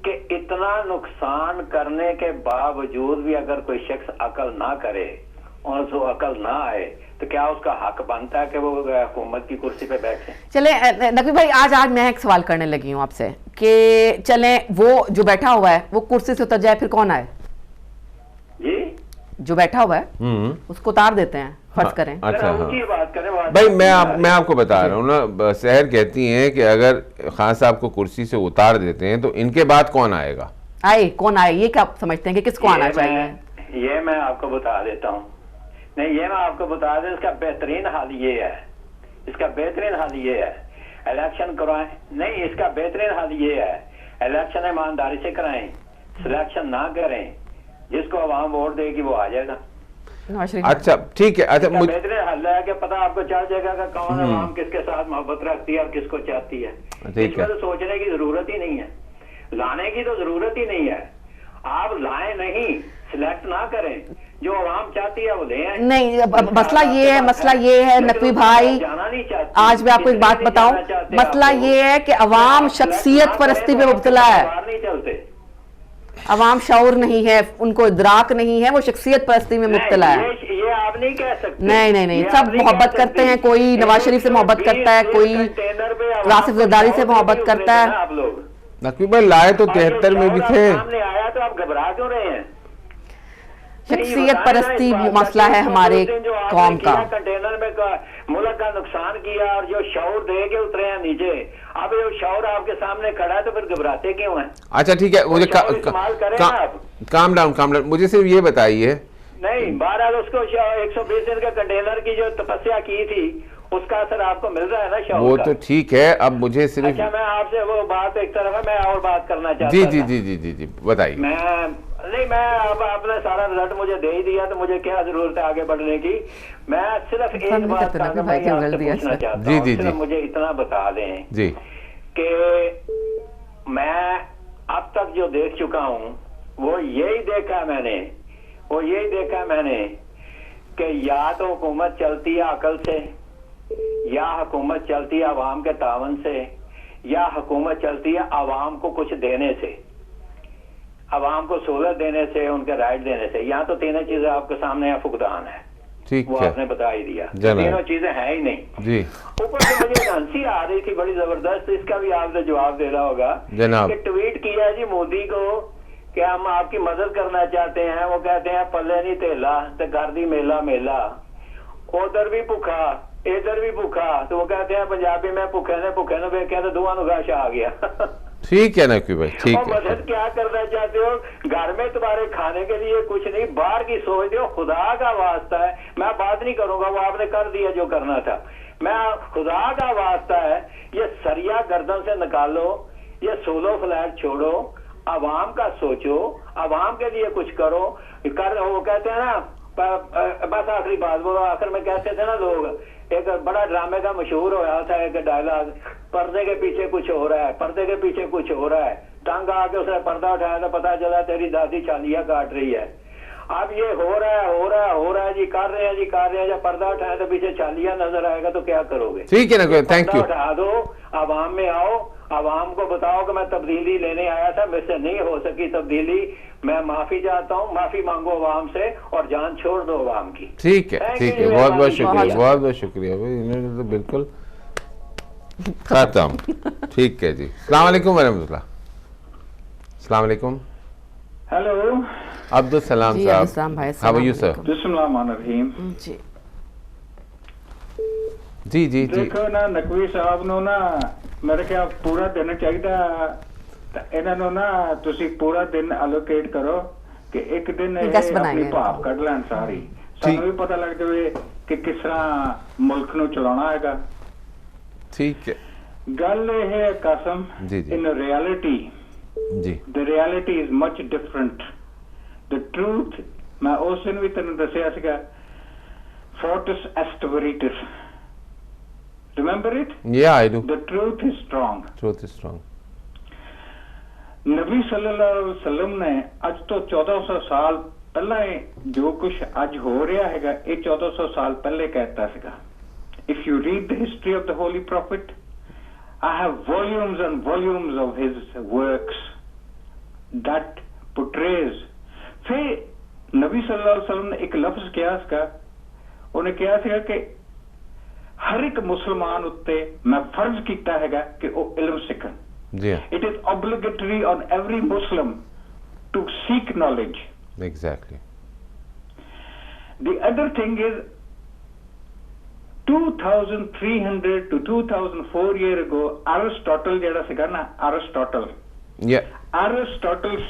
کہ اتنا نقصان کرنے کے باوجود بھی اگر کوئی شخص عقل نہ کرے اور اس کو عقل نہ آئے تو کیا اس کا حق بنتا ہے کہ وہ حکومت کی کرسی پہ بیٹھے؟ چلیں نقوی بھائی, آج میں ایک سوال کرنے لگی ہوں آپ سے کہ چلیں وہ جو بیٹھا ہوا ہے وہ کرسی سے اتر جائے, پھر کون آئے؟ جی, جو بیٹھا ہوا ہے اس کو اتار دیتے ہیں, فرض کریں. اچھا بھائی, میں آپ کو بتا رہا ہوں نا, سحر کہتی ہیں کہ اگر خان صاحب کو کرسی سے اتار دیتے ہیں تو ان کے بعد کون آئے گا؟ کون آئے, یہ کیا سمجھتے ہیں کہ کس کو آنا چاہیے؟ یہ میں آپ کو بتا دیتا ہوں. نہیں, یہ میں آپ کو بتا دیں, اس کا بہترین حل یہ ہے, الیکشن کروائیں. نہیں, اس کا بہترین حل یہ ہے, الیکشن ایمانداری سے کرائیں, سلیکشن نہ کریں, جس کو عوام ووٹ دے گی وہ آ جائے گا. اچھا ٹھیک ہے. اچھا بہترین حل ہے کہ پتہ آپ کو چل جائے گا کہ کون عوام کس کے ساتھ محبت رکھتی ہے اور کس کو چاہتی ہے. اس میں تو سوچنے کی ضرورت ہی نہیں ہے, لانے کی تو ضرورت ہی نہیں ہے. آپ لائیں نہیں, سلیکٹ نہ کریں, جو عوام چاہتی ہے وہ لے آئیں. نہیں, مسئلہ یہ ہے نقوی بھائی, آج میں آپ کو ایک بات بتاؤں, مسئلہ یہ ہے کہ عوام شخصیت پرستی پہ مبتلا ہے. عوام شعور نہیں ہے, ان کو ادراک نہیں ہے, وہ شخصیت پرستی میں مبتلا ہے. یہ آپ نہیں کہہ سکتے. نہیں, سب محبت کرتے ہیں, کوئی نواز شریف سے محبت کرتا ہے, کوئی راشد زرداری سے محبت کرتا ہے. نقوی بھائی لائے تو 73 میں بھی تھے. سامنے آیا تو آپ گھبرا کیوں رہے ہیں؟ شخصیت پرستی مسئلہ ہے ہمارے قوم کا. کنٹینر میں ملک کا نقصان کیا اور جو شعور دے کے اترے ہیں نیچے, اب یہ شعور آپ کے سامنے کھڑا ہے تو پھر گھبراتے کیوں ہیں؟ اچھا ٹھیک ہے, مجھے کام ڈاؤن, مجھے صرف یہ بتائیے. نہیں, بہرحال اس کو 120 دن کا کنٹینر کی جو تپسیا کی تھی اس کا اثر آپ کو مل رہا ہے نا شعور کا. وہ تو ٹھیک ہے, اب مجھے صرف اچھا میں آپ سے وہ بات ایک طرف ہے, میں اور بات کرنا چاہتا ہوں. جی بتائیے. میں اب آپ نے سارا رزلٹ مجھے دے ہی دیا تو مجھے کیا ضرورت ہے آگے بڑھنے کی. میں صرف ایک بات پوچھنا چاہتا ہوں, صرف مجھے اتنا بتا دیں کہ میں اب تک جو دیکھ چکا ہوں وہ یہی دیکھا میں نے کہ یا تو حکومت چلتی ہے عقل سے, یا حکومت چلتی ہے عوام کے تعاون سے, یا حکومت چلتی ہے عوام کو کچھ دینے سے, عوام کو سہولت دینے سے, ان کے رائٹ دینے سے. یہاں تو تینوں چیزیں آپ کے سامنے فقدان ہے, وہ آپ نے بتا ہی دیا. تینوں چیزیں ہیں ہی نہیں. اوپر سے مجھے ہنسی آ رہی تھی بڑی زبردست, اس کا بھی آپ نے جواب دینا ہوگا کہ ٹویٹ کیا جی مودی کو کہ ہم آپ کی مدد کرنا چاہتے ہیں. وہ کہتے ہیں پلے نہیں تیلا تے گھر دی میلا ادھر بھی بھوکا ادھر بھی بھوکا تو وہ کہتے ہیں پنجابی میں بھوکے نے کہتے دعا نو گاش آ گیا. ٹھیک ہے نقوی بھائی, ٹھیک ہے. مدد کیا کرنا چاہتے ہو؟ گھر میں تمہارے کھانے کے لیے کچھ نہیں, باہر کی سوچ دو. خدا کا واسطہ ہے, میں بات نہیں کروں گا, وہ آپ نے کر دیا جو کرنا تھا. میں خدا کا واسطہ ہے, یہ سریا گردن سے نکالو, یہ سولو فلیٹ چھوڑو, عوام کا سوچو, عوام کے لیے کچھ کرو. وہ کہتے ہیں نا, بس آخری بات, وہ آخر میں کہتے تھے نا لوگ, ایک بڑا ڈرامے کا مشہور ہوا تھا ایک ڈائلاگ, پردے کے پیچھے کچھ ہو رہا ہے, پردے کے پیچھے کچھ ہو رہا ہے. ٹانگ آ کے اس نے پردہ اٹھایا تو پتا چلا تیری دادی چاندیاں کاٹ رہی ہے. اب یہ ہو رہا ہے جی, کر رہے ہیں, جب پردہ اٹھائے تو پیچھے چاندیاں نظر آئے گا تو کیا کرو گے؟ ٹھیک ہے نا, تھینک یو. اٹھا دو, عوام میں آؤ, عوام کو بتاؤ کہ میں تبدیلی لینے آیا تھا, مجھ سے نہیں ہو سکی تبدیلی, میں معافی چاہتا ہوں, معافی مانگو عوام سے اور جان چھوڑ دو عوام کی. ٹھیک ہے, ٹھیک ہے, بہت بہت شکریہ, بہت بہت شکریہ بھائی, انہوں نے تو بالکل ختم. ٹھیک ہے جی, السلام علیکم ورحمۃ اللہ. السلام علیکم. ہیلو عبدالسلام جی, صاحب, عبدالسلام بھائی, ہاؤ آر یو سر؟ بسم اللہ الرحمن الرحیم. جی جی جی جی, دیکھو نا نقوی صاحب نو نا میرے خیال پورا دن چاہیے, انہوں نے نا تسی پورا دن الوکیٹ کرو کہ ایک دن اپنی بھاپ کٹ لین ساری, سانو بھی پتہ لگ جائے کہ کس طرح ملک نو چلانا ہے گا. ٹھیک ہے. گل یہ ہے قاسم, جی جی, ان ریالٹی جی, the reality is much different. The truth, میں اس دن بھی تینوں دسیا سکا, fortis est veritas. Remember it? yeah I do. The truth is strong. Truth is strong. نبی صلی اللہ علیہ وسلم نے اج تو 1400 سال پہلے جو کچھ اج ہو رہا ہے گا, یہ 1400 سال پہلے کہتا سکا. If you read the history of the Holy Prophet, I have volumes and volumes of his works that portrays. پھر نبی صلی اللہ علیہ وسلم نے ایک لفظ کیا اس کا, انہیں کیا سکا کہ ہر ایک مسلمان اتے میں فرض کیتا ہے گا کہ وہ علم سیکھن. جی, It is obligatory on every Muslim to seek knowledge. exactly. The other thing is 2300 to 2004 year ago, Aristotle jada siga na, Aristotle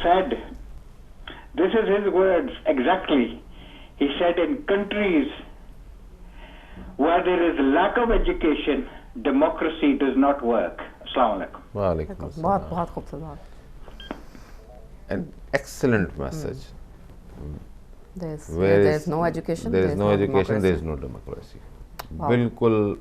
said, this is his words exactly, he said, in countries where there is lack of education, democracy does not work. Assalamu alaikum. وعلیکم بہت السلام. بہت خوبصورت. An excellent message. There is no education, there is no education, there is no democracy. بالکل.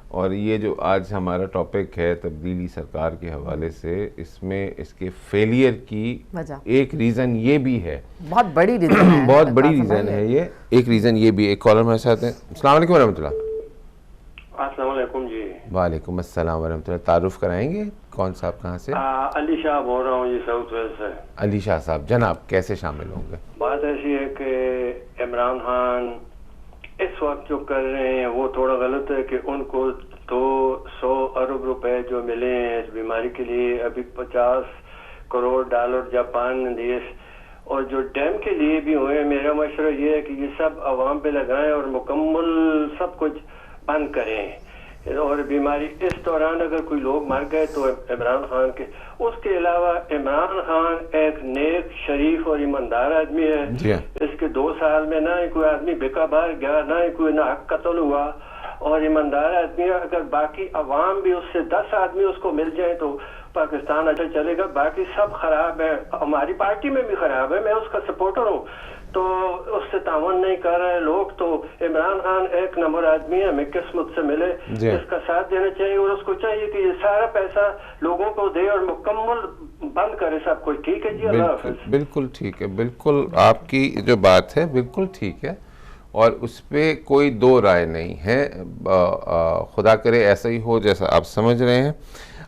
اور یہ جو آج ہمارا ٹاپک ہے تبدیلی سرکار کے حوالے سے, اس میں اس کے فیلئر کی ایک ریزن یہ بھی ہے, بہت بڑی ریزن ہے, بہت بڑی ریزن ہے یہ, ایک ریزن یہ بھی. ایک کالر ہمارے ساتھ ہیں. السلام علیکم ورحمۃ اللہ. السلام علیکم جی. وعلیکم السلام ورحمۃ اللہ. تعارف کرائیں گے, کون صاحب کہاں سے؟ علی شاہ بول رہا ہوں جی, ساؤتھ ویسٹ سے. علی شاہ صاحب, جناب کیسے شامل ہوں گے؟ بات ایسی ہے کہ عمران خان اس وقت جو کر رہے ہیں وہ تھوڑا غلط ہے کہ ان کو 200 ارب روپے جو ملے ہیں اس بیماری کے لیے, ابھی 50 کروڑ ڈالر جاپان نے دیے, اور جو ڈیم کے لیے بھی ہوئے, میرا مشورہ یہ ہے کہ یہ سب عوام پہ لگائیں اور مکمل سب کچھ بند کریں. اور بیماری اس دوران اگر کوئی لوگ مر گئے تو عمران خان کے, اس کے علاوہ عمران خان ایک نیک, شریف اور ایماندار آدمی ہے. اس کے 2 سال میں نہ ہی کوئی آدمی بکا باہر گیا, نہ ہی کوئی ناحق قتل ہوا, اور ایماندار آدمی ہے. اگر باقی عوام بھی اس سے 10 آدمی اس کو مل جائیں تو پاکستان اچھا چلے گا. باقی سب خراب ہے, ہماری پارٹی میں بھی خراب ہے, میں اس کا سپورٹر ہوں, تو اس سے تعاون نہیں کر رہے لوگ. تو عمران خان ایک نمبر آدمی ہے, ہمیں قسمت سے ملے, اس کا ساتھ دینا چاہیے, اور اس کو چاہیے کہ یہ سارا پیسہ لوگوں کو دے اور مکمل بند کرے سب کچھ. ٹھیک ہے جی, اللہ حافظ. بالکل ٹھیک ہے, بالکل آپ کی جو بات ہے بالکل ٹھیک ہے, اور اس پہ کوئی دو رائے نہیں ہے. خدا کرے ایسا ہی ہو جیسا آپ سمجھ رہے ہیں.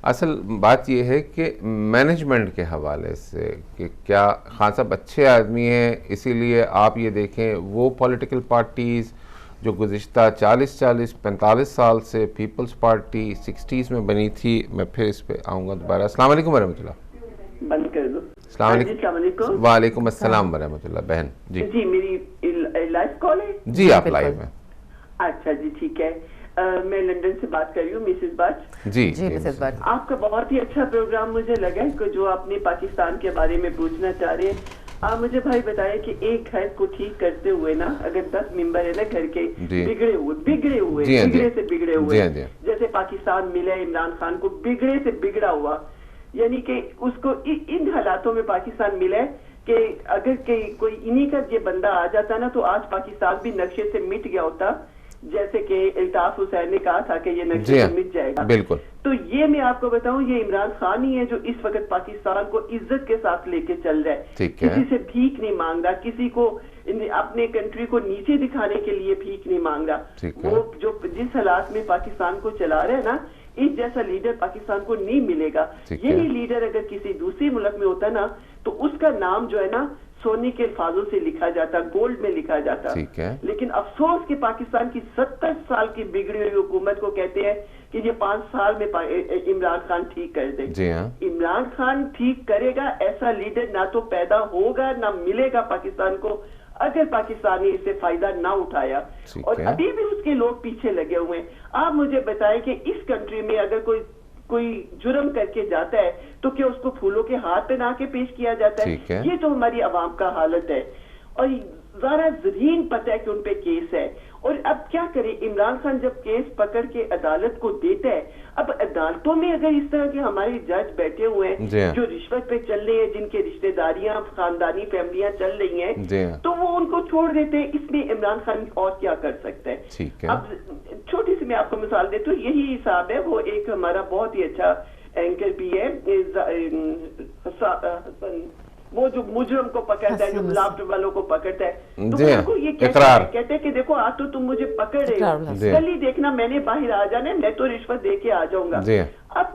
اصل بات یہ ہے کہ مینجمنٹ کے حوالے سے کہ کیا خان صاحب اچھے آدمی ہیں, اسی لیے آپ یہ دیکھیں وہ پولیٹیکل پارٹیز جو گزشتہ 45 سال سے پیپلز پارٹی 60s میں بنی تھی, میں پھر اس پہ آؤں گا دوبارہ. السلام علیکم ورحمۃ اللہ. بند کر دو. السلام علیکم. وعلیکم السلام ورحمۃ اللہ. بہن جی, جی میری لائیو کال ہے؟ جی آپ لائیو ہیں. اچھا جی ٹھیک ہے. میں لندن سے بات کر رہی ہوں، مسز بٹ. جی مسز بٹ، آپ کا بہت ہی اچھا پروگرام مجھے لگا ہے جو آپ نے پاکستان کے بارے میں پوچھنا چاہ رہے ہیں. آپ مجھے بھائی بتائیں کہ ایک گھر کو ٹھیک کرتے ہوئے نا، اگر 10 ممبر ہے نا گھر کے بگڑے ہوئے جیسے پاکستان ملا عمران خان کو بگڑے سے بگڑا ہوا، یعنی کہ اس کو ان حالاتوں میں پاکستان ملا ہے کہ اگر کوئی انہی کا یہ بندہ آ جاتا نا تو آج پاکستان بھی نقشے سے مٹ گیا ہوتا، جیسے کہ الطاف حسین نے کہا تھا کہ یہ نقشے سے مٹ جائے گا. بالکل. تو یہ میں آپ کو بتاؤں، یہ عمران خان ہی ہے جو اس وقت پاکستان کو عزت کے ساتھ لے کے چل رہا ہے. کسی سے بھیک نہیں مانگ رہا، کسی کو اپنے کنٹری کو نیچے دکھانے کے لیے بھیک نہیں مانگ رہا. وہ جو جس حالات میں پاکستان کو چلا رہا ہے نا، اس جیسا لیڈر پاکستان کو نہیں ملے گا. یہی لیڈر اگر کسی دوسری ملک میں ہوتا نا تو اس کا نام جو ہے نا سونے کے الفاظوں سے لکھا جاتا، گولڈ میں لکھا جاتا. لیکن افسوس کہ پاکستان کی 70 سال کی بگڑی ہوئی حکومت کو کہتے ہیں کہ یہ 5 سال میں عمران خان ٹھیک کر دے. عمران خان ٹھیک کرے گا ایسا لیڈر نہ تو پیدا ہوگا نہ ملے گا پاکستان کو اگر پاکستانی اس سے فائدہ نہ اٹھایا. اور ابھی بھی اس کے لوگ پیچھے لگے ہوئے ہیں. آپ مجھے بتائیں کہ اس کنٹری میں اگر کوئی جرم کر کے جاتا ہے تو کیا اس کو پھولوں کے ہاتھ پہنا کے پیش کیا جاتا ہے؟ یہ تو ہماری عوام کا حالت ہے. اور ذرا ذرین پتہ ہے کہ ان پہ کیس ہے. اور اب کیا کرے، عمران خان جب کیس پکڑ کے عدالت کو دیتا ہے، اب عدالتوں میں اگر اس طرح کے ہمارے جج بیٹھے ہوئے ہیں جو رشوت پہ چل رہے ہیں، جن کے رشتہ داریاں خاندانی فیملیاں چل رہی ہیں، تو وہ ان کو چھوڑ دیتے ہیں. اس میں عمران خان اور کیا کر سکتا ہے؟ اب چھوٹی سی میں آپ کو مثال دیتا ہوں. یہی حساب ہے، وہ ایک ہمارا بہت ہی اچھا اینکر بھی ہے، وہ جو مجرم کو پکڑتا ہے، جو ملاوٹ والوں کو پکڑتا ہے، تو ان کو یہ کہتے ہیں کہ دیکھو آج تو تم مجھے پکڑ رہے ہو، کل ہی دیکھنا میں نے باہر آ جانا ہے، میں تو رشوت دے کے آ جاؤں گا. اب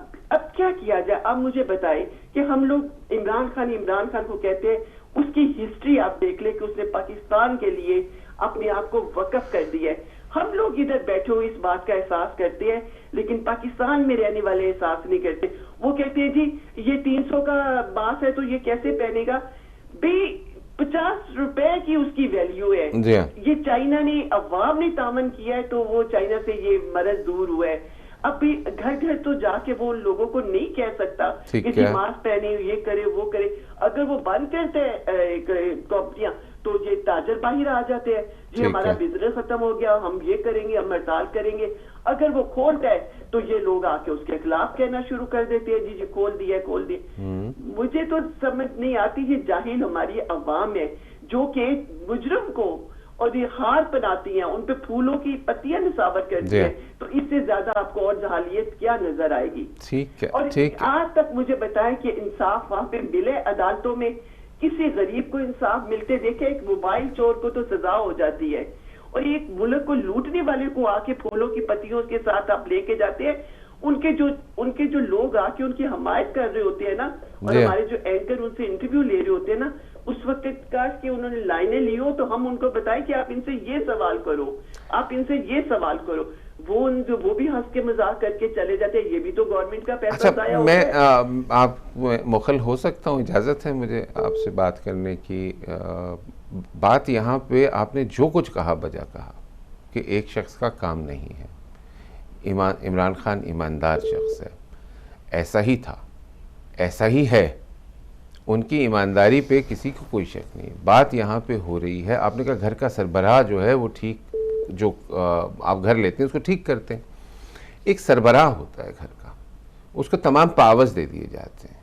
کیا کیا جائے؟ اب مجھے بتائیں کہ ہم لوگ عمران خان کو کہتے ہیں، اس کی ہسٹری آپ دیکھ لیں کہ اس نے پاکستان کے لیے اپنے آپ کو وقف کر دیا ہے. ہم لوگ ادھر بیٹھے ہوئے اس بات کا احساس کرتے ہیں، لیکن پاکستان میں رہنے والے احساس نہیں کرتے. وہ کہتے ہیں جی یہ 300 کا باس ہے تو یہ کیسے پہنے گا؟ بھئی 50 روپے کی اس کی ویلیو ہے. یہ چائنا نے عوام نے تعاون کیا ہے تو وہ چائنا سے یہ مرض دور ہوا ہے. اب بھی گھر گھر تو جا کے وہ لوگوں کو نہیں کہہ سکتا کہ ماسک پہنے، یہ کرے وہ کرے. اگر وہ بند کرتے ہیں کمپنیاں تو یہ تاجر باہر آ جاتے ہیں، جی ہمارا بزنس ختم ہو گیا، ہم یہ کریں گے، ہم ہڑتال کریں گے. اگر وہ کھولتا ہے تو یہ لوگ آ کے اس کے خلاف کہنا شروع کر دیتے ہیں، جی کھول دیا کھول دیا. مجھے تو سمجھ نہیں آتی، یہ جاہل ہماری عوام ہے جو کہ مجرم کو اور یہ ہار بناتی ہیں، ان پہ پھولوں کی پتیاں نثار کرتی ہیں. تو اس سے زیادہ آپ کو اور جہالیت کیا نظر آئے گی؟ اور آج تک مجھے بتائیں کہ انصاف وہاں پہ ملے عدالتوں میں؟ کسی غریب کو انصاف ملتے دیکھے؟ ایک موبائل چور کو تو سزا ہو جاتی ہے، اور ایک ملک کو لوٹنے والے کو آ کے پھولوں کی پتیوں کے ساتھ آپ لے کے جاتے ہیں. ان کے جو لوگ آ کے ان کی حمایت کر رہے ہوتے ہیں نا، اور ہمارے جو اینکر ان سے انٹرویو لے رہے ہوتے ہیں نا، اس وقت کاش کہ انہوں نے لائنیں لی ہو تو ہم ان کو بتائیں کہ آپ ان سے یہ سوال کرو، آپ ان سے یہ سوال کرو. وہ بھی ہنس کے مذاق کر کے چلے جاتے ہیں. یہ بھی تو گورنمنٹ کا پیسہ ضائع ہوتا ہے. میں آپ مخل ہو سکتا ہوں، اجازت ہے مجھے آپ سے بات کرنے کی. بات یہاں پہ آپ نے جو کچھ کہا بجا کہا کہ ایک شخص کا کام نہیں ہے. عمران خان ایماندار شخص ہے، ایسا ہی تھا، ایسا ہی ہے. ان کی ایمانداری پہ کسی کو کوئی شک نہیں. بات یہاں پہ ہو رہی ہے، آپ نے کہا گھر کا سربراہ جو ہے وہ ٹھیک، جو آپ گھر لیتے ہیں اس کو ٹھیک کرتے ہیں. ایک سربراہ ہوتا ہے گھر کا، اس کو تمام پاورز دے دیے جاتے ہیں.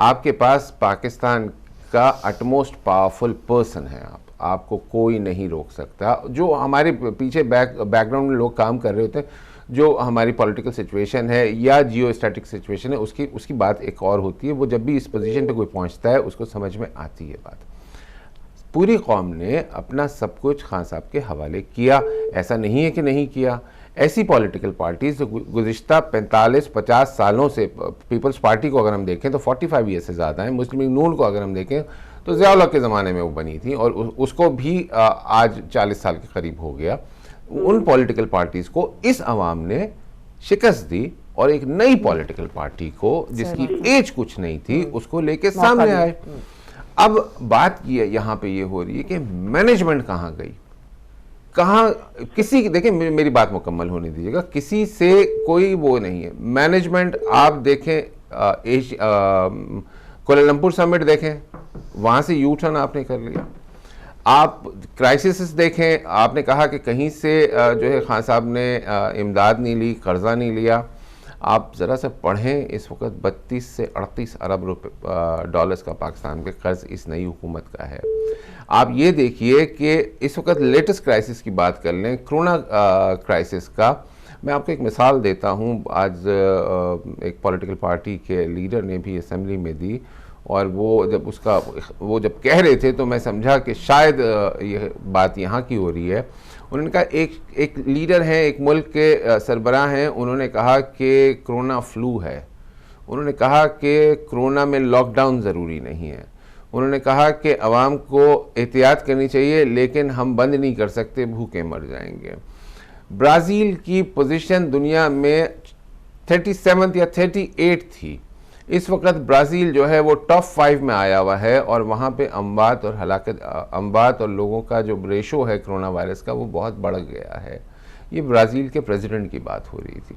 آپ کے پاس پاکستان کا اٹموسٹ پاورفل پرسن ہے، آپ کو کوئی نہیں روک سکتا. جو ہمارے پیچھے بیک گراؤنڈ میں لوگ کام کر رہے ہوتے ہیں، جو ہماری پولیٹیکل سچویشن ہے یا جیو اسٹیٹک سچویشن ہے، اس کی بات ایک اور ہوتی ہے. وہ جب بھی اس پوزیشن پہ کوئی پہنچتا ہے اس کو سمجھ میں آتی ہے بات. پوری قوم نے اپنا سب کچھ خان صاحب کے حوالے کیا، ایسا نہیں ہے کہ نہیں کیا. ایسی پولیٹیکل پارٹیز گزشتہ 45-50 سالوں سے، پیپلز پارٹی کو اگر ہم دیکھیں تو 45 ایئر سے زیادہ ہیں. مسلم لیگ نون کو اگر ہم دیکھیں تو ضیاء الحق کے زمانے میں وہ بنی تھی اور اس کو بھی آج 40 سال کے قریب ہو گیا. ان پولیٹیکل پارٹیز کو اس عوام نے شکست دی اور ایک نئی پولیٹیکل پارٹی کو جس کی ایج کچھ نہیں تھی اس کو لے کے سامنے آئے. اب بات یہاں پہ یہ ہو رہی ہے کہ مینجمنٹ کہاں گئی. کہاں کسی دیکھیں میری بات مکمل ہونے دیجیے گا, کسی سے کوئی وہ نہیں ہے. مینجمنٹ آپ دیکھیں, کوالالمپور سمٹ دیکھیں, وہاں سے یو ٹرن آپ نے کر لیا. آپ کرائسس دیکھیں, آپ نے کہا کہ کہیں سے جو ہے خان صاحب نے امداد نہیں لی, قرضہ نہیں لیا. آپ ذرا سا پڑھیں, اس وقت 32 سے 38 ارب ڈالرز کا پاکستان کے قرض اس نئی حکومت کا ہے. آپ یہ دیکھیے کہ اس وقت لیٹسٹ کرائسس کی بات کر لیں, کرونا کرائسس کا. میں آپ کو ایک مثال دیتا ہوں. آج ایک پولیٹیکل پارٹی کے لیڈر نے بھی اسمبلی میں دی, اور وہ جب کہہ رہے تھے تو میں سمجھا کہ شاید یہ بات یہاں کی ہو رہی ہے. انہوں نے کہا ایک لیڈر ہیں, ایک ملک کے سربراہ ہیں, انہوں نے کہا کہ کرونا فلو ہے. انہوں نے کہا کہ کرونا میں لاک ڈاؤن ضروری نہیں ہے. انہوں نے کہا کہ عوام کو احتیاط کرنی چاہیے, لیکن ہم بند نہیں کر سکتے, بھوکے مر جائیں گے. برازیل کی پوزیشن دنیا میں 37 یا 38 تھی. اس وقت برازیل جو ہے وہ ٹاپ 5 میں آیا ہوا ہے, اور وہاں پہ اموات اور لوگوں کا جو ریشو ہے کرونا وائرس کا وہ بہت بڑھ گیا ہے. یہ برازیل کے پریزیڈنٹ کی بات ہو رہی تھی.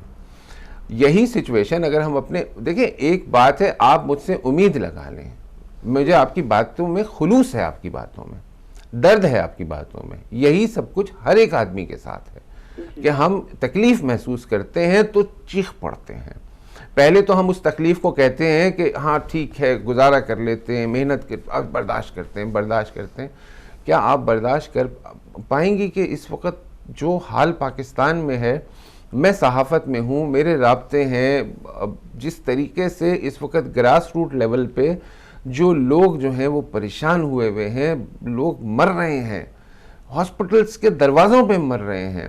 یہی سچویشن اگر ہم دیکھیں, ایک بات ہے آپ مجھ سے امید لگا لیں, مجھے آپ کی باتوں میں خلوص ہے, آپ کی باتوں میں درد ہے, آپ کی باتوں میں. یہی سب کچھ ہر ایک آدمی کے ساتھ ہے کہ ہم تکلیف محسوس کرتے ہیں تو چیخ پڑتے ہیں. پہلے تو ہم اس تکلیف کو کہتے ہیں کہ ہاں ٹھیک ہے, گزارا کر لیتے ہیں, محنت برداشت کرتے ہیں. کیا آپ برداشت کر پائیں گی کہ اس وقت جو حال پاکستان میں ہے, میں صحافت میں ہوں, میرے رابطے ہیں, جس طریقے سے اس وقت گراس روٹ لیول پہ جو لوگ جو ہیں وہ پریشان ہوئے ہیں, لوگ مر رہے ہیں, ہاسپٹلس کے دروازوں پہ مر رہے ہیں.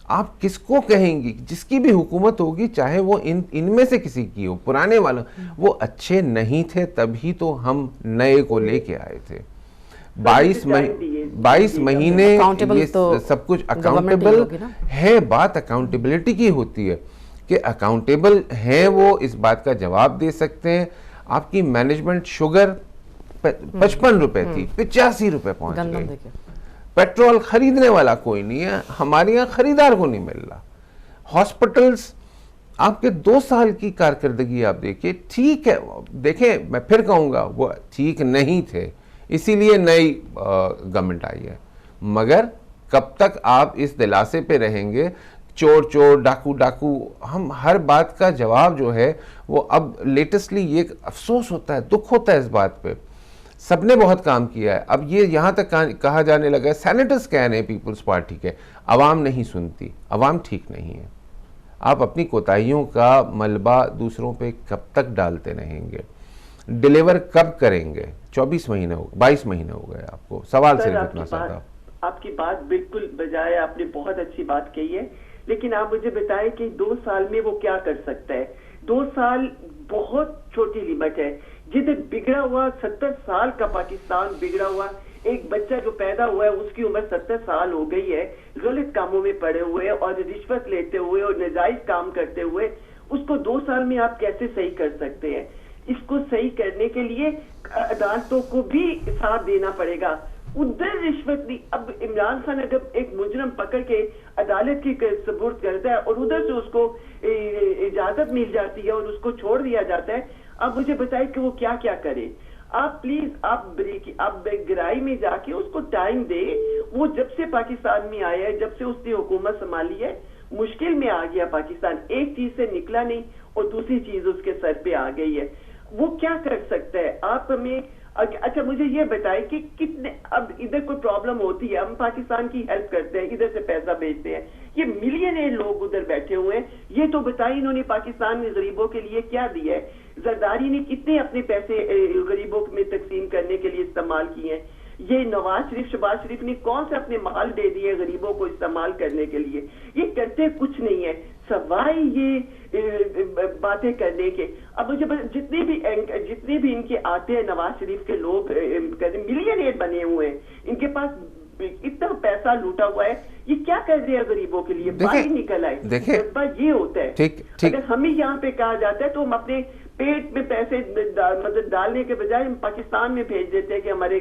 آپ کس کو کہیں گی؟ جس کی بھی حکومت ہوگی, چاہے وہ ان میں سے کسی کی ہو, پرانے والوں, وہ اچھے نہیں تھے, تبھی تو ہم نئے کو لے کے آئے تھے. 22 مہینے یہ سب کچھ اکاؤنٹیبل ہے. بات اکاؤنٹیبلٹی کی ہوتی ہے کہ اکاؤنٹیبل ہیں, وہ اس بات کا جواب دے سکتے ہیں. آپ کی مینجمنٹ شوگر 55 روپے تھی, 85 روپے پہنچ گئی. پیٹرول خریدنے والا کوئی نہیں ہے, ہمارے یہاں خریدار کو نہیں مل رہا. ہاسپٹلز, آپ کے 2 سال کی کارکردگی آپ دیکھیے, ٹھیک ہے, دیکھیں میں پھر کہوں گا وہ ٹھیک نہیں تھے, اسی لیے نئی گورنمنٹ آئی ہے. مگر کب تک آپ اس دلاسے پہ رہیں گے, چور ڈاکو. ہم ہر بات کا جواب جو ہے وہ اب لیٹسٹلی یہ افسوس ہوتا ہے, دکھ ہوتا ہے اس بات پہ. سب نے بہت کام کیا ہے. اب یہ یہاں تک کہا جانے لگا ہے, سینیٹرز کہہ رہے ہیں پیپلز پارٹی کے, عوام نہیں سنتی, عوام ٹھیک نہیں ہے. آپ اپنی کوتاہیوں کا ملبہ دوسروں پہ کب تک ڈالتے رہیں گے؟ ڈیلیور کب کریں گے؟ 22 مہینے ہو گئے آپ کو. سوال صرف اتنا سا تھا. آپ کی بات بالکل بجائے, آپ نے بہت اچھی بات کہی ہے, لیکن آپ مجھے بتائیں کہ 2 سال میں وہ کیا کر سکتا ہے؟ 2 سال بہت چھوٹی لمٹ ہے. جدھر بگڑا ہوا 70 سال کا پاکستان بگڑا ہوا, ایک بچہ جو پیدا ہوا ہے اس کی عمر 70 سال ہو گئی ہے, غلط کاموں میں پڑے ہوئے اور رشوت لیتے ہوئے اور ناجائز کام کرتے ہوئے, اس کو 2 سال میں آپ کیسے صحیح کر سکتے ہیں؟ اس کو صحیح کرنے کے لیے عدالتوں کو بھی ساتھ دینا پڑے گا. ادھر رشوت نہیں. اب عمران خان اگر ایک مجرم پکڑ کے عدالت کی سپرد کرتا ہے اور ادھر سے اس کو اجازت مل جاتی ہے اور اس کو چھوڑ دیا جاتا ہے, اب مجھے بتائیں کہ وہ کیا کیا کرے. آپ پلیز آپ گرائی میں جا کے اس کو ٹائم دے. وہ جب سے پاکستان میں آیا ہے, جب سے اس نے حکومت سنبھالی ہے, مشکل میں آ گیا پاکستان, ایک چیز سے نکلا نہیں اور دوسری چیز اس کے سر پہ آ گئی ہے. وہ کیا کر سکتا ہے؟ آپ ہمیں اچھا مجھے یہ بتائیں کہ کتنے, اب ادھر کوئی پرابلم ہوتی ہے, ہم پاکستان کی ہیلپ کرتے ہیں, ادھر سے پیسہ بھیجتے ہیں, یہ ملینئر لوگ ادھر بیٹھے ہوئے ہیں. یہ تو بتائیں انہوں نے پاکستان میں غریبوں کے لیے کیا دیا ہے؟ زرداری نے کتنے اپنے پیسے غریبوں میں تقسیم کرنے کے لیے استعمال کیے ہیں؟ یہ نواز شہباز شریف نے کون سے اپنے مال دے دیے غریبوں کو استعمال کرنے کے لیے؟ یہ کرتے کچھ نہیں ہے سوائے یہ باتیں کرنے کے. اب مجھے جتنے بھی ان کے آتے ہیں نواز شریف کے لوگ ملینئر بنے ہوئے ہیں, ان کے پاس اتنا پیسہ لوٹا ہوا ہے, یہ کیا کر رہے ہیں غریبوں کے لیے؟ باہر نکل آئے. جذبہ یہ ہوتا ہے. اگر ہمیں یہاں پہ کہا جاتا ہے تو ہم اپنے پیٹ میں پیسے مطلب ڈالنے کے بجائے ہم پاکستان میں بھیج دیتے ہیں کہ ہمارے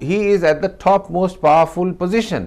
he is at the top most powerful position,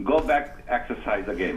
go back exercise again.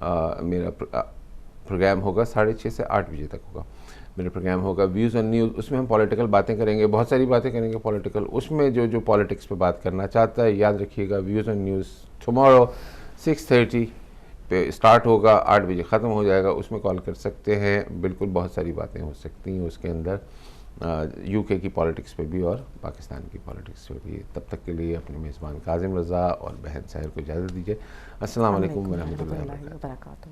میرا پروگرام ہوگا 6:30 سے 8 بجے تک ہوگا. میرا پروگرام ہوگا ویوز آن نیوز. اس میں ہم پولیٹیکل باتیں کریں گے, بہت ساری باتیں کریں گے پولیٹیکل. اس میں جو پولیٹکس پہ بات کرنا چاہتا ہے یاد رکھیے گا ویوز آن نیوز ٹمارو 6:30 پہ اسٹارٹ ہوگا, 8 بجے ختم ہو جائے گا. اس میں کال کر سکتے ہیں. بالکل بہت ساری باتیں ہو سکتی ہیں اس کے اندر, UK کی پولیٹکس پہ بھی اور پاکستان کی پولیٹکس پہ بھی. تب تک کے لیے اپنے میزبان کاظم رضا اور بہن سحر کو اجازت دیجیے. السلام علیکم ورحمۃ اللہ وبرکاتہ.